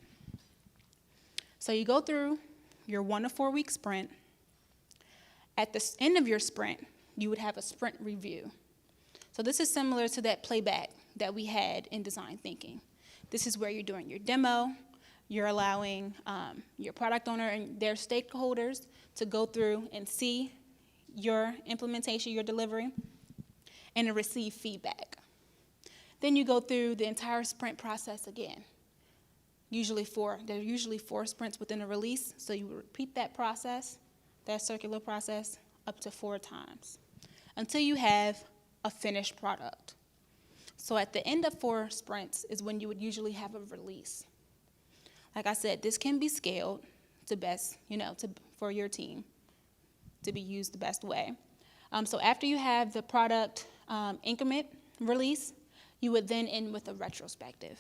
So you go through your 1 to 4 week sprint. At the end of your sprint, you would have a sprint review. So this is similar to that playback that we had in design thinking. This is where you're doing your demo, you're allowing your product owner and their stakeholders to go through and see your implementation, your delivery, and to receive feedback. Then you go through the entire sprint process again. There are usually 4 sprints within a release, so you repeat that process, that circular process, up to 4 times until you have a finished product. So at the end of 4 sprints is when you would usually have a release. Like I said, this can be scaled to best, for your team to be used the best way. So after you have the product increment release, you would then end with a retrospective.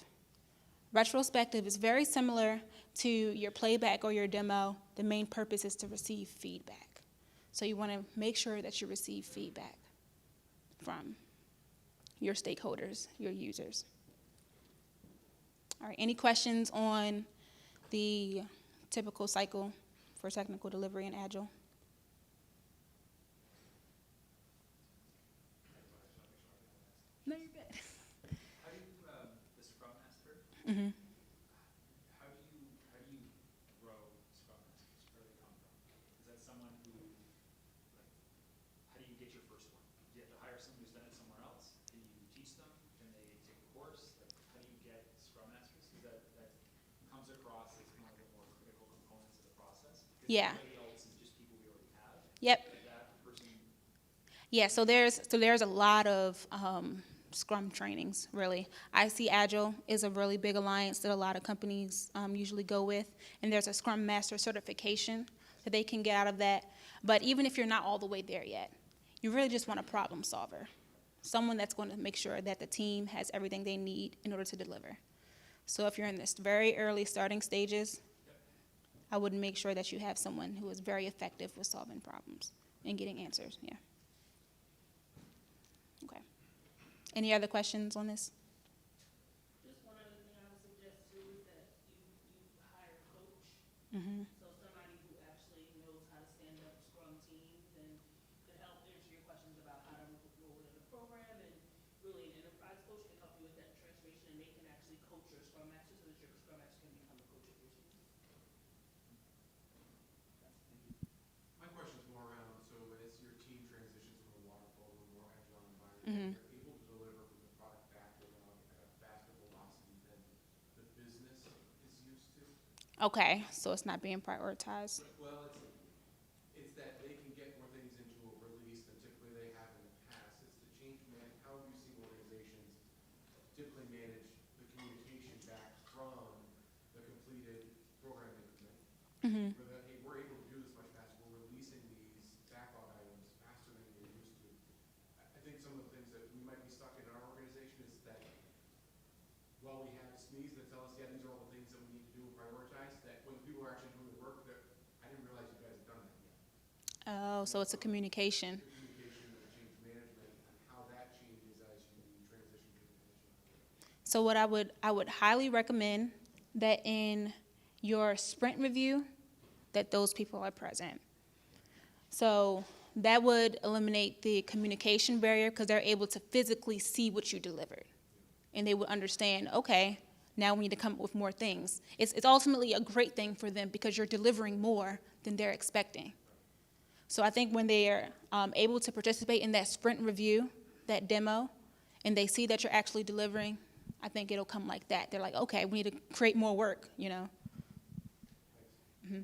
Retrospective is very similar to your playback or your demo. The main purpose is to receive feedback. So you want to make sure that you receive feedback from your stakeholders, your users. All right, any questions on the typical cycle for technical delivery in Agile? No, you're good. How do you, the Scrum Master, Mm-hmm. how do you grow Scrum Masters? Where do they come from? Is that someone who, like, how do you get your first one? Do you have to hire someone who's done it somewhere else? Can you teach them? Can they take a course? Like, how do you get Scrum Masters? Because that comes across as one of the more critical components of the process. Because Yeah. everybody else is just people we already have. Yep. Like that person. Yeah, so there's a lot of Scrum trainings, really. I see Agile is a really big alliance that a lot of companies usually go with, and there's a Scrum Master certification that they can get out of that. But even if you're not all the way there yet, you really just want a problem solver, someone that's going to make sure that the team has everything they need in order to deliver. So if you're in this very early starting stages, I would make sure that you have someone who is very effective with solving problems and getting answers, yeah. Okay. Any other questions on this? Just one other thing I would suggest too is that you hire a coach. Mm-hmm. So somebody who actually knows how to stand up Scrum teams and could help answer your questions about how to roll within a program, and really an enterprise coach can help you with that transformation, and they can actually coach your Scrum Master so that your Scrum Master can become a coach of your team. My question's more around, so as your team transitions from a waterfall to a more agile environment, Mm-hmm. you're able to deliver the product backlog at a faster velocity than the business is used to? Okay, so it's not being prioritized. Well, it's that they can get more things into a release than typically they have in the past. It's the change how have you seen organizations typically manage the communication back from the completed program increment? Mm-hmm. Where that, hey, we're able to do this much faster, we're releasing these backlog items faster than we're used to. I think some of the things that we might be stuck in our organization is that while we have SMEs that tell us, yeah, these are all the things that we need to do and prioritize, that when people are actually doing the work, that I didn't realize you guys had done that yet. Oh, so it's a communication. The communication and the change management and how that changes as you transition to the commission. So what I would highly recommend that in your sprint review, that those people are present. So that would eliminate the communication barrier because they're able to physically see what you delivered. And they would understand, okay, now we need to come up with more things. It's ultimately a great thing for them because you're delivering more than they're expecting. So I think when they are able to participate in that sprint review, that demo, and they see that you're actually delivering, I think it'll come like that. They're like, okay, we need to create more work, you know. Mm-hmm.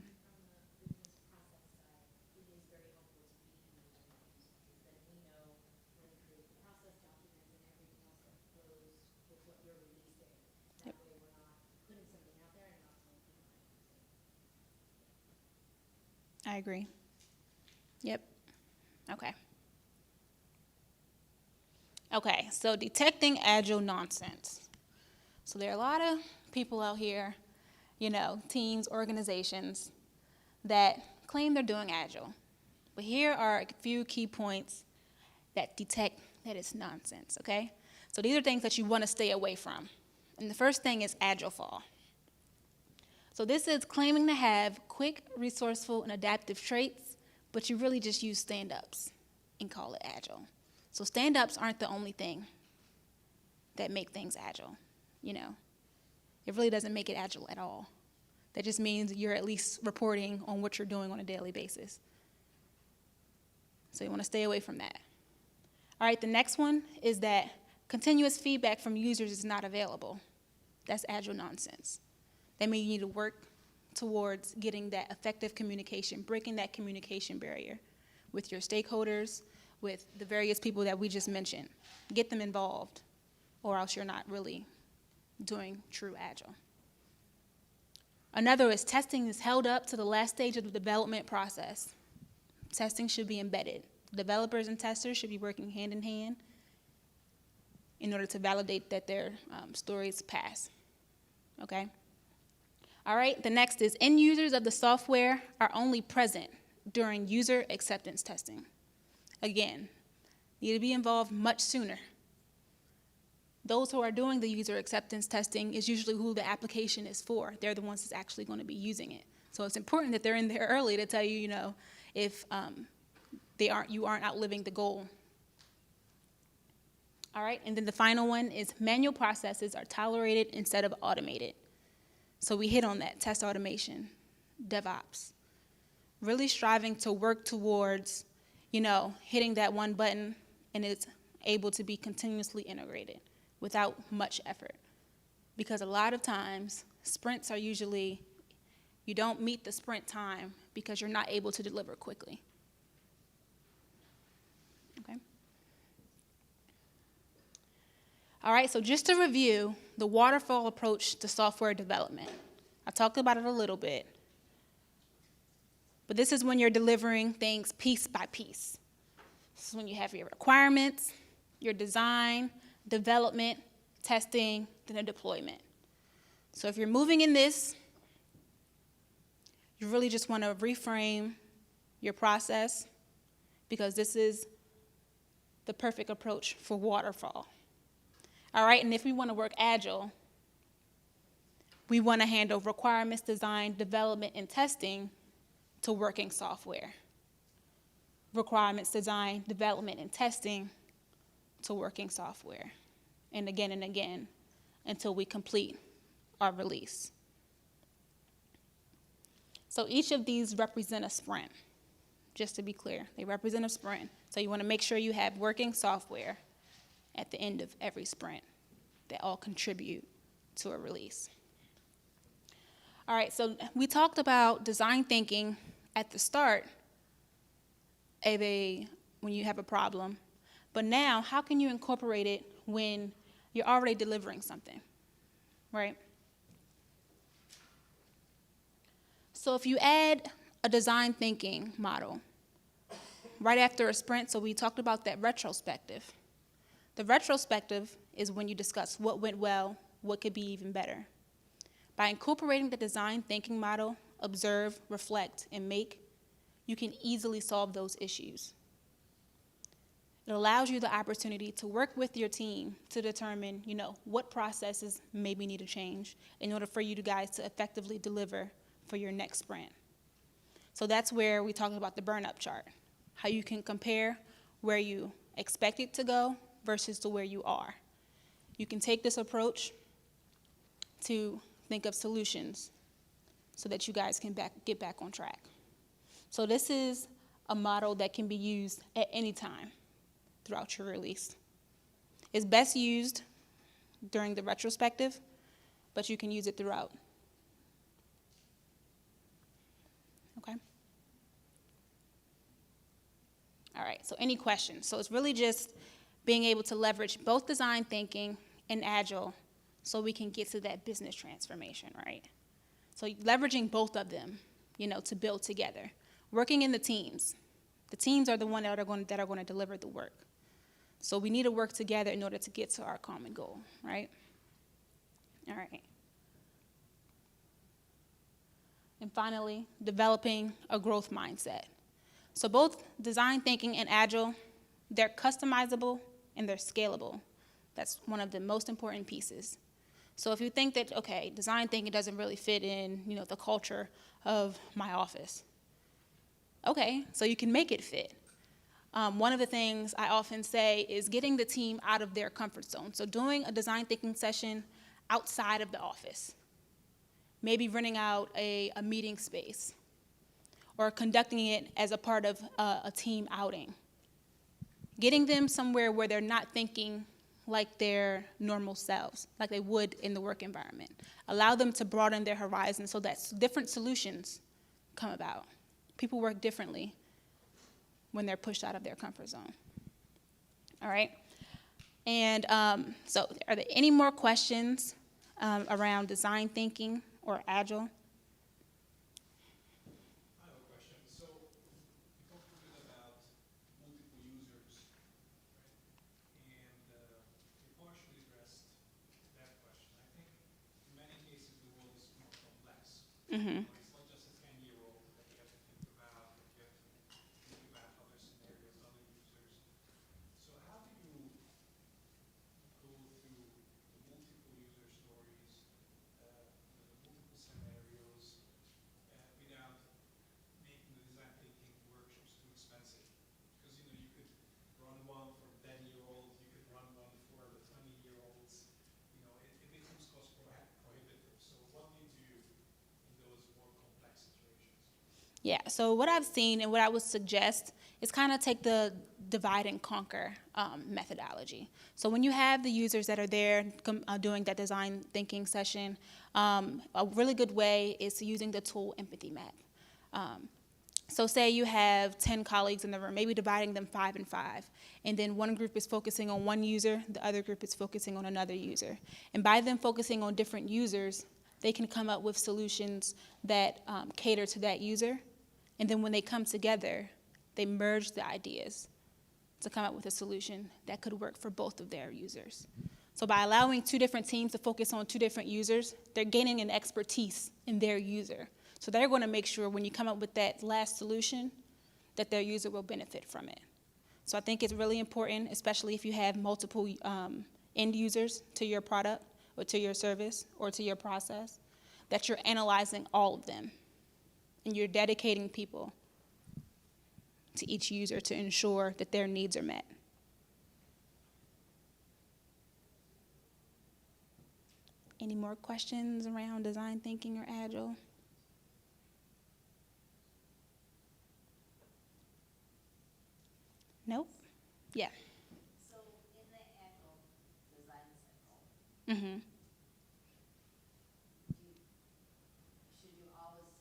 I agree. Yep. Okay. Okay, so detecting agile nonsense. So there are a lot of people out here, you know, teams, organizations that claim they're doing agile. But here are a few key points that detect that it's nonsense, okay? So these are things that you want to stay away from. And the first thing is agile fall. So this is claiming to have quick, resourceful, and adaptive traits, but you really just use stand-ups and call it agile. So stand-ups aren't the only thing that make things agile, you know. It really doesn't make it agile at all. That just means you're at least reporting on what you're doing on a daily basis. So you want to stay away from that. All right, the next one is that continuous feedback from users is not available. That's agile nonsense. That means you need to work towards getting that effective communication, breaking that communication barrier with your stakeholders, with the various people that we just mentioned. Get them involved, or else you're not really doing true agile. Another is testing is held up to the last stage of the development process. Testing should be embedded. Developers and testers should be working hand in hand in order to validate that their stories pass, okay? All right, the next is end users of the software are only present during user acceptance testing. Again, need to be involved much sooner. Those who are doing the user acceptance testing is usually who the application is for. They're the ones that's actually going to be using it. So it's important that they're in there early to tell you, you know, if you aren't outliving the goal. All right, and then the final one is manual processes are tolerated instead of automated. So we hit on that, test automation, DevOps. Really striving to work towards, you know, hitting that one button and it's able to be continuously integrated without much effort. Because a lot of times, sprints are usually, you don't meet the sprint time because you're not able to deliver quickly. Okay? All right, so just to review, the waterfall approach to software development. I talked about it a little bit. But this is when you're delivering things piece by piece. This is when you have your requirements, your design, development, testing, then a deployment. So if you're moving in this, you really just want to reframe your process because this is the perfect approach for waterfall. All right, and if we want to work agile, we want to handle requirements, design, development, and testing to working software. Requirements, design, development, and testing to working software. And again, until we complete our release. So each of these represent a sprint, just to be clear. They represent a sprint. So you want to make sure you have working software at the end of every sprint that all contribute to a release. All right, so we talked about design thinking at the start of when you have a problem, but now how can you incorporate it when you're already delivering something, right? So if you add a design thinking model right after a sprint, so we talked about that retrospective. The retrospective is when you discuss what went well, what could be even better. By incorporating the design thinking model, observe, reflect, and make, you can easily solve those issues. It allows you the opportunity to work with your team to determine, you know, what processes maybe need to change in order for you guys to effectively deliver for your next sprint. So that's where we talk about the burn-up chart. how you can compare where you expect it to go versus to where you are. You can take this approach to think of solutions so that you guys can get back on track. So this is a model that can be used at any time throughout your release. It's best used during the retrospective, but you can use it throughout. Okay? All right, so any questions? So it's really just being able to leverage both design thinking and Agile so we can get to that business transformation, right? So leveraging both of them, to build together. Working in the teams. The teams are the ones that are going to deliver the work. So we need to work together in order to get to our common goal, right? All right. And finally, developing a growth mindset. So both design thinking and Agile, they're customizable and they're scalable. That's one of the most important pieces. So if you think that, okay, design thinking doesn't really fit in, the culture of my office. Okay, so you can make it fit. One of the things I often say is getting the team out of their comfort zone. So doing a design thinking session outside of the office. Maybe renting out a meeting space or conducting it as a part of a team outing. Getting them somewhere where they're not thinking like their normal selves, like they would in the work environment. Allow them to broaden their horizon so that different solutions come about. People work differently when they're pushed out of their comfort zone. All right? And so are there any more questions around design thinking or Agile? I have a question. So you talked a bit about multiple users, right? And you partially addressed that question. I think in many cases the world is more complex. Mm-hmm. It's not just a 10-year-old that you have to think about, but you have to think about other scenarios, other users. So how do you go through the multiple user stories, the multiple scenarios, without making the design thinking workshops too expensive? Because you could run one for the 10-year-old, you could run one for the 20-year-olds. It becomes cost prohibitive. So what do you do in those more complex situations? Yeah, so what I've seen and what I would suggest is kind of take the divide and conquer methodology. So when you have the users that are there doing that design thinking session, a really good way is using the tool Empathy Map. So say you have 10 colleagues in the room, maybe dividing them 5 and 5, and then one group is focusing on one user, the other group is focusing on another user. And by them focusing on different users, they can come up with solutions that cater to that user. And then when they come together, they merge the ideas to come up with a solution that could work for both of their users. So by allowing two different teams to focus on two different users, they're gaining an expertise in their user. So they're going to make sure when you come up with that last solution that their user will benefit from it. So I think it's really important, especially if you have multiple end users to your product or to your service or to your process, that you're analyzing all of them and you're dedicating people to each user to ensure that their needs are met. Any more questions around design thinking or Agile? Nope? Yeah. So in the Agile design cycle, Mm-hmm. should you always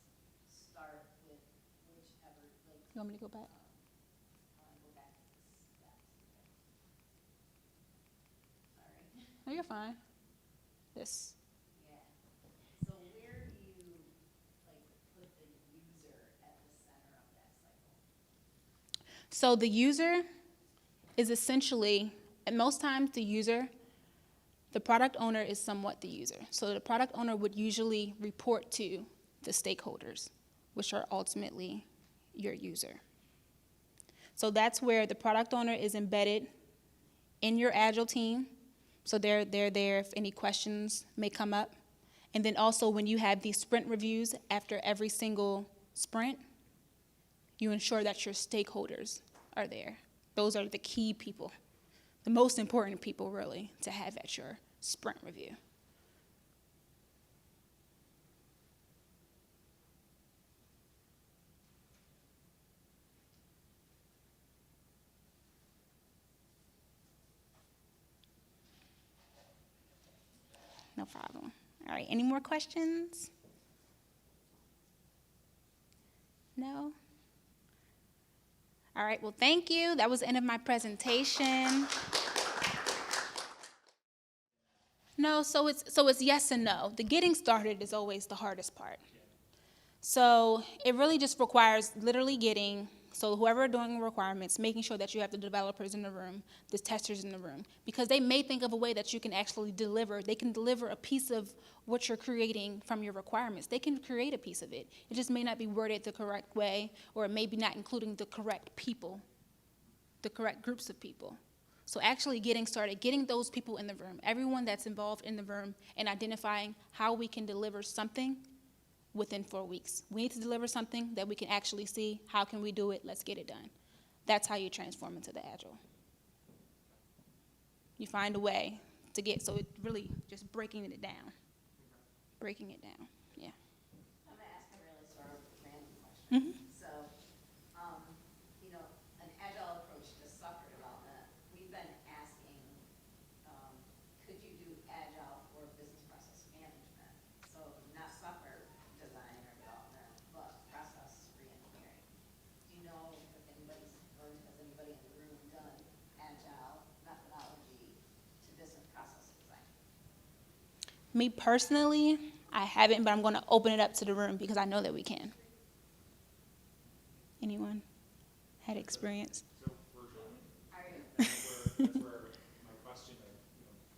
start with whichever, like, You want me to go back? I want to go back to the steps. Sorry. No, you're fine. This. Yeah. So where do you, like, put the user at the center of that cycle? So the user is essentially, and most times the product owner is somewhat the user. So the product owner would usually report to the stakeholders, which are ultimately your user. So that's where the product owner is embedded in your Agile team. So they're there if any questions may come up. And then also when you have these sprint reviews after every single sprint, You ensure that your stakeholders are there. Those are the key people, the most important people really to have at your sprint review. No problem. All right, any more questions? No? All right, well, thank you. That was the end of my presentation. No, so it's yes and no. The getting started is always the hardest part. So it really just requires literally getting, so whoever are doing requirements, making sure that you have the developers in the room, the testers in the room, because they may think of a way that you can actually deliver. They can deliver a piece of what you're creating from your requirements. They can create a piece of it. It just may not be worded the correct way, or it may be not including the correct people, the correct groups of people. So actually getting started, getting those people in the room, everyone that's involved in the room, and identifying how we can deliver something within 4 weeks. We need to deliver something that we can actually see. How can we do it? Let's get it done. That's how you transform into the Agile. You find a way to get, so it's really just breaking it down. Breaking it down, yeah. I'm gonna ask a really sort of random question. Mhm. So, you know, an agile approach to software development, we've been asking, could you do agile for business process management? So not software design or development, but process reengineering. Do you know if anybody's, or has anybody in the room done agile methodology to business process design? Me personally, I haven't, but I'm going to open it up to the room because I know that we can. Anyone had experience? So we're trying. Are you? That's where my question of,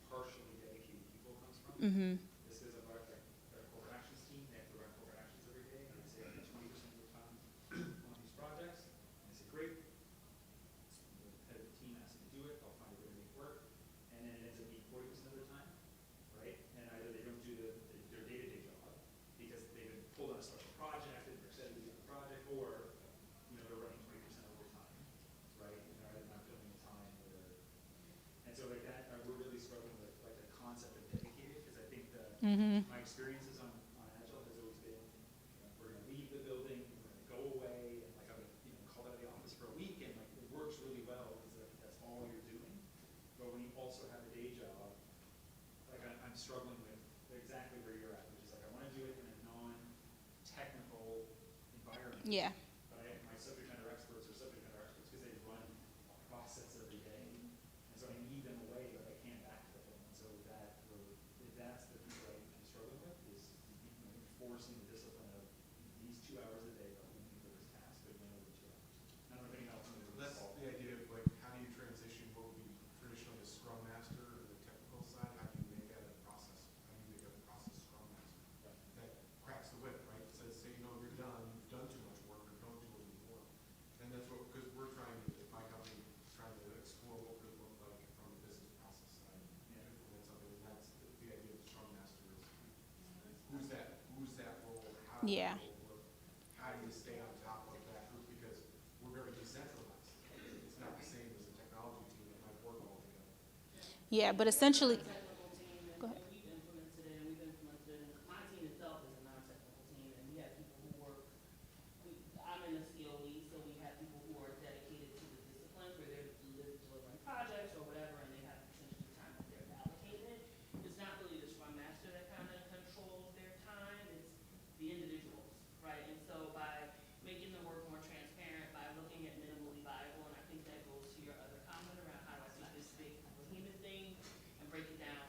partially dedicated people comes from. Mm-hmm. This is about our corporate actions team. They have to run corporate actions every day. And I say I get 20% of the time on these projects. And I say, great. The head of the team asks me to do it. I'll find a way to make it work. And then it ends up being 40% of their time, right? And either they don't do their day-to-day job because they've been pulled on a special project and they're excited to be on the project, or they're running 20% overtime, right? And they're either not filling the time or, and so like that, we're really struggling with like the concept of dedicated, because I think my experiences on Agile has always been, we're gonna leave the building, we're gonna go away, and like I'm gonna call out of the office for a week, and like it works really well because that's all you're doing. But when you also have a day job, like I'm struggling with exactly where you're at, which is like I want to do it in a non-technical environment. Yeah. But my subject matter experts are subject matter experts because they run a process every day, and so I need them away, but I can't backfill them. And so that's the piece that I'm struggling with is enforcing the discipline of these 2 hours a day that we need for this task, but no over 2 hours. I don't know if anyone else knows That's this. the idea of like, how do you transition what would be traditionally a scrum master or the technical side? How do you make that a process? How do you make a process scrum master? That cracks the whip, right? Says, say, you're done, you've done too much work, or don't do any more. And that's what, because we're trying to, my company is trying to explore what would it look like from the business process side. And implement something, and that's the idea of the scrum master is, who's that role? How does Yeah. that role work? How do you stay on top of that group? Because we're very decentralized. It's not the same as a technology team that might work all together. Yeah, but essentially, Technical team, Go and ahead. we've implemented it, and my team itself is a non-technical team, and we have people who work, I'm in the COE, so we have people who are dedicated to the disciplines where they're delivering projects or whatever, and they have essentially time that they're allocated. It's not really the scrum master that kind of controls their time, it's the individuals, right? And so by making the work more transparent, by looking at minimally viable, and I think that goes to your other comment around how do I take this big behemoth thing and break it down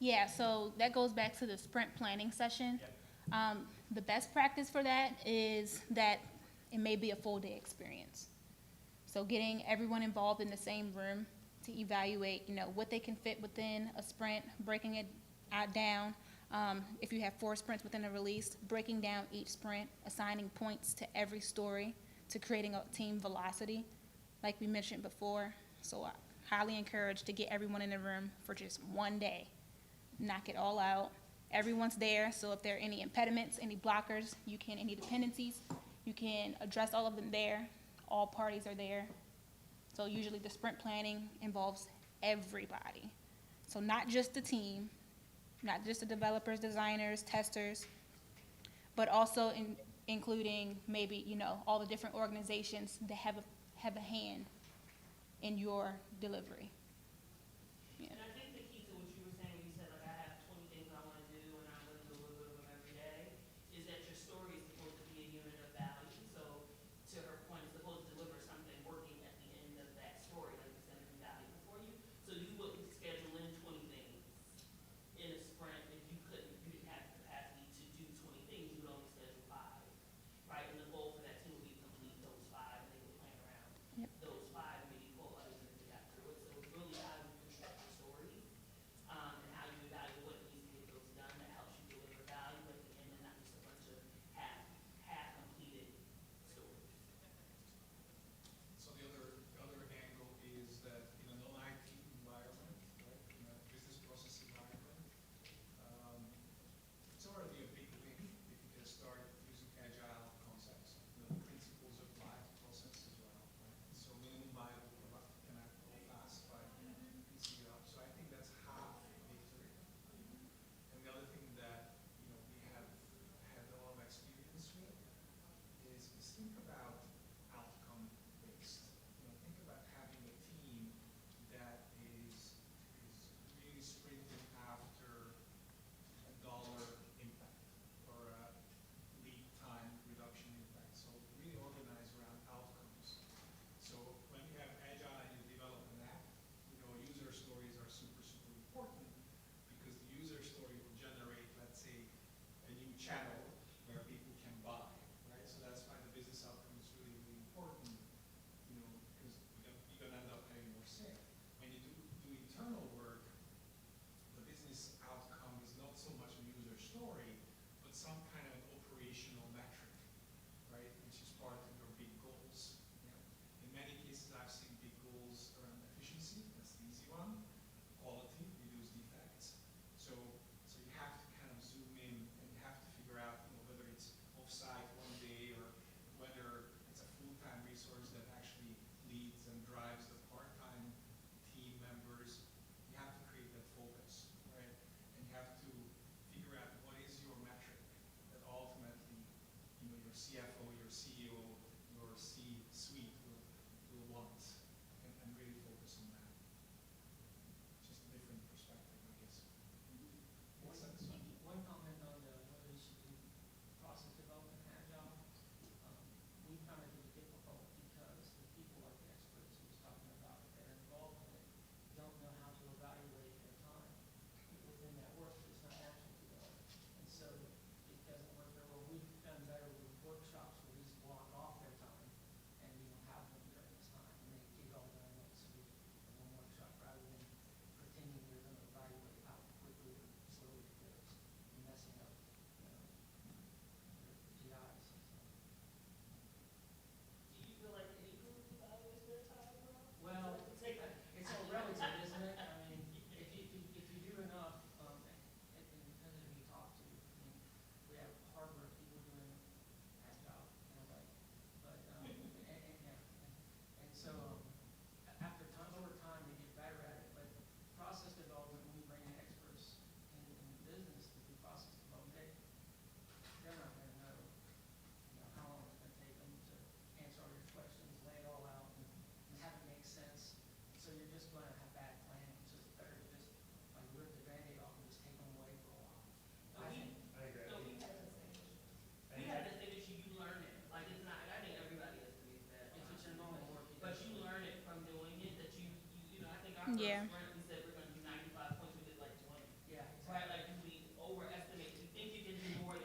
Yeah, so that goes back to the sprint planning session. The best practice for that is that it may be a full day experience. So getting everyone involved in the same room to evaluate, what they can fit within a sprint, breaking it down. If you have 4 sprints within a release, breaking down each sprint, assigning points to every story to creating a team velocity, like we mentioned before. So I highly encourage to get everyone in the room for just one day. Knock it all out. Everyone's there, so if there are any impediments, any blockers, any dependencies, you can address all of them there. All parties are there. So usually the sprint planning involves everybody. So not just the team, not just the developers, designers, testers, but also including maybe, all the different organizations that have a hand in your delivery. Yeah. And I think the key to what you were saying when you said, like, I have 20 things I want to do and I'm going to do a little bit of them every day, is that your story is supposed to be a unit of value. So to her point, it's supposed to deliver something working at the end of that story, like it's going to be valuable for you. So you wouldn't schedule in 20 things in a sprint if you didn't have the capacity to do 20 things. You would only schedule 5, right? And the goal for that team would be to complete those 5, and they would plan around Yep. those 5 and maybe pull others in if they got through it. So it's really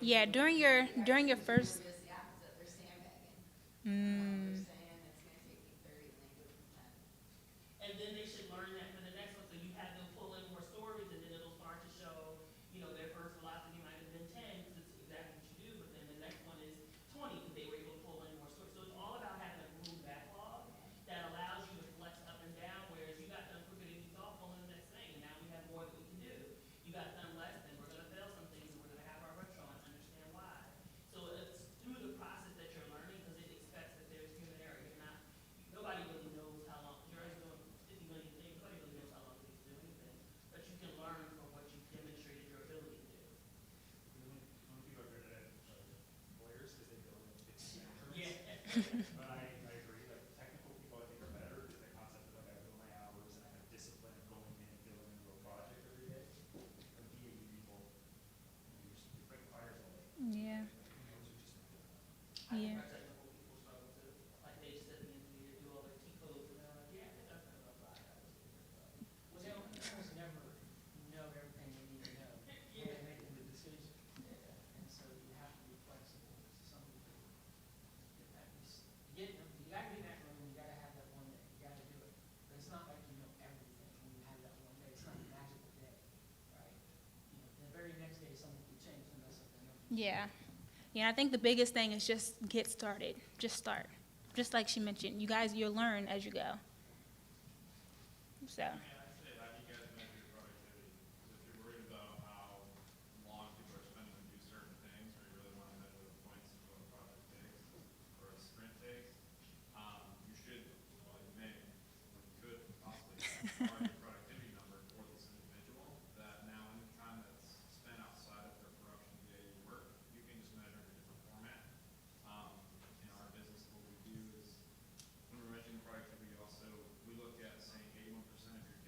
Yeah, during your first. It's the opposite, they're sandbagging. Mm, They're saying it's gonna take me 30 and they do it in 10. And then they should learn that for the next one, so you have them pull in more stories, and then it'll start to show, you know, their first velocity might have been 10, because it's exactly what you do, but then the next one is 20, because they were able to pull in more stories. So it's all about having a room backlog that allows you to flex up and down, whereas you got done quicker than you thought, pull in the next thing, and now we have more that we can do. You got done less, then we're gonna fail some things, and we're gonna have our retro and understand why. So it's through the process that you're learning, because it expects that there's human error. You're not, nobody really knows how long, you're already doing 50 million things, nobody really knows how long it takes to do anything. But you can learn from what you've demonstrated your ability to do. The only people are good at it, lawyers, because they build in big measurements. Yeah. But I agree, like, technical people I think are better, because the concept of like, I bill my hours, and I have discipline of going in and building into a project every day. And BAU people, you're fighting fires all day. yeah. Who knows, you're just not doing that. I think Yeah. our technical people struggle too. Like they just sit at the end of the year, do all their T codes, and they're like, yeah, I think I've done about 5 hours. Well, they almost never know everything they need to know when they're making the decision. And so you have to be flexible. Some people, you gotta get in that room, you gotta have that one day, you gotta do it. But it's not like you know everything when you have that one day. It's not a magical day, right? You know, the very next day, something could change unless something else. Yeah. Yeah, I think the biggest thing is just get started. Just start. Just like she mentioned, you guys, you'll learn as you go. So, Yeah, I'd say, how do you guys measure your productivity? Because if you're worried about how long people are spending to do certain things, or you really want to measure the points of what a project takes, or a sprint takes, you should, well, you may, or you could possibly benchmark your productivity number for this individual, that now any time that's spent outside of their production BAU work, you can just measure in a different format. In our business, what we do is, when we're measuring productivity, also, we look at saying 81% of your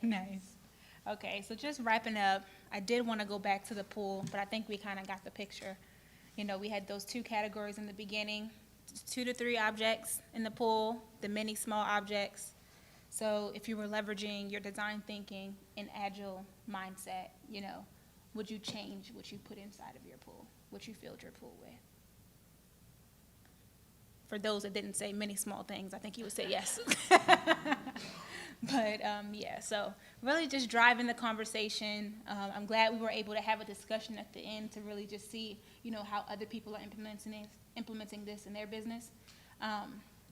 Nice. Okay, so just wrapping up, I did want to go back to the pool, but I think we kind of got the picture. You know, we had those two categories in the beginning, 2 to 3 objects in the pool, the many small objects. So if you were leveraging your design thinking and agile mindset, you know, would you change what you put inside of your pool, what you filled your pool with? For those that didn't say many small things, I think you would say yes. But yeah, so really just driving the conversation. I'm glad we were able to have a discussion at the end to really just see, you know, how other people are implementing this in their business.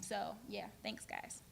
So yeah, thanks guys.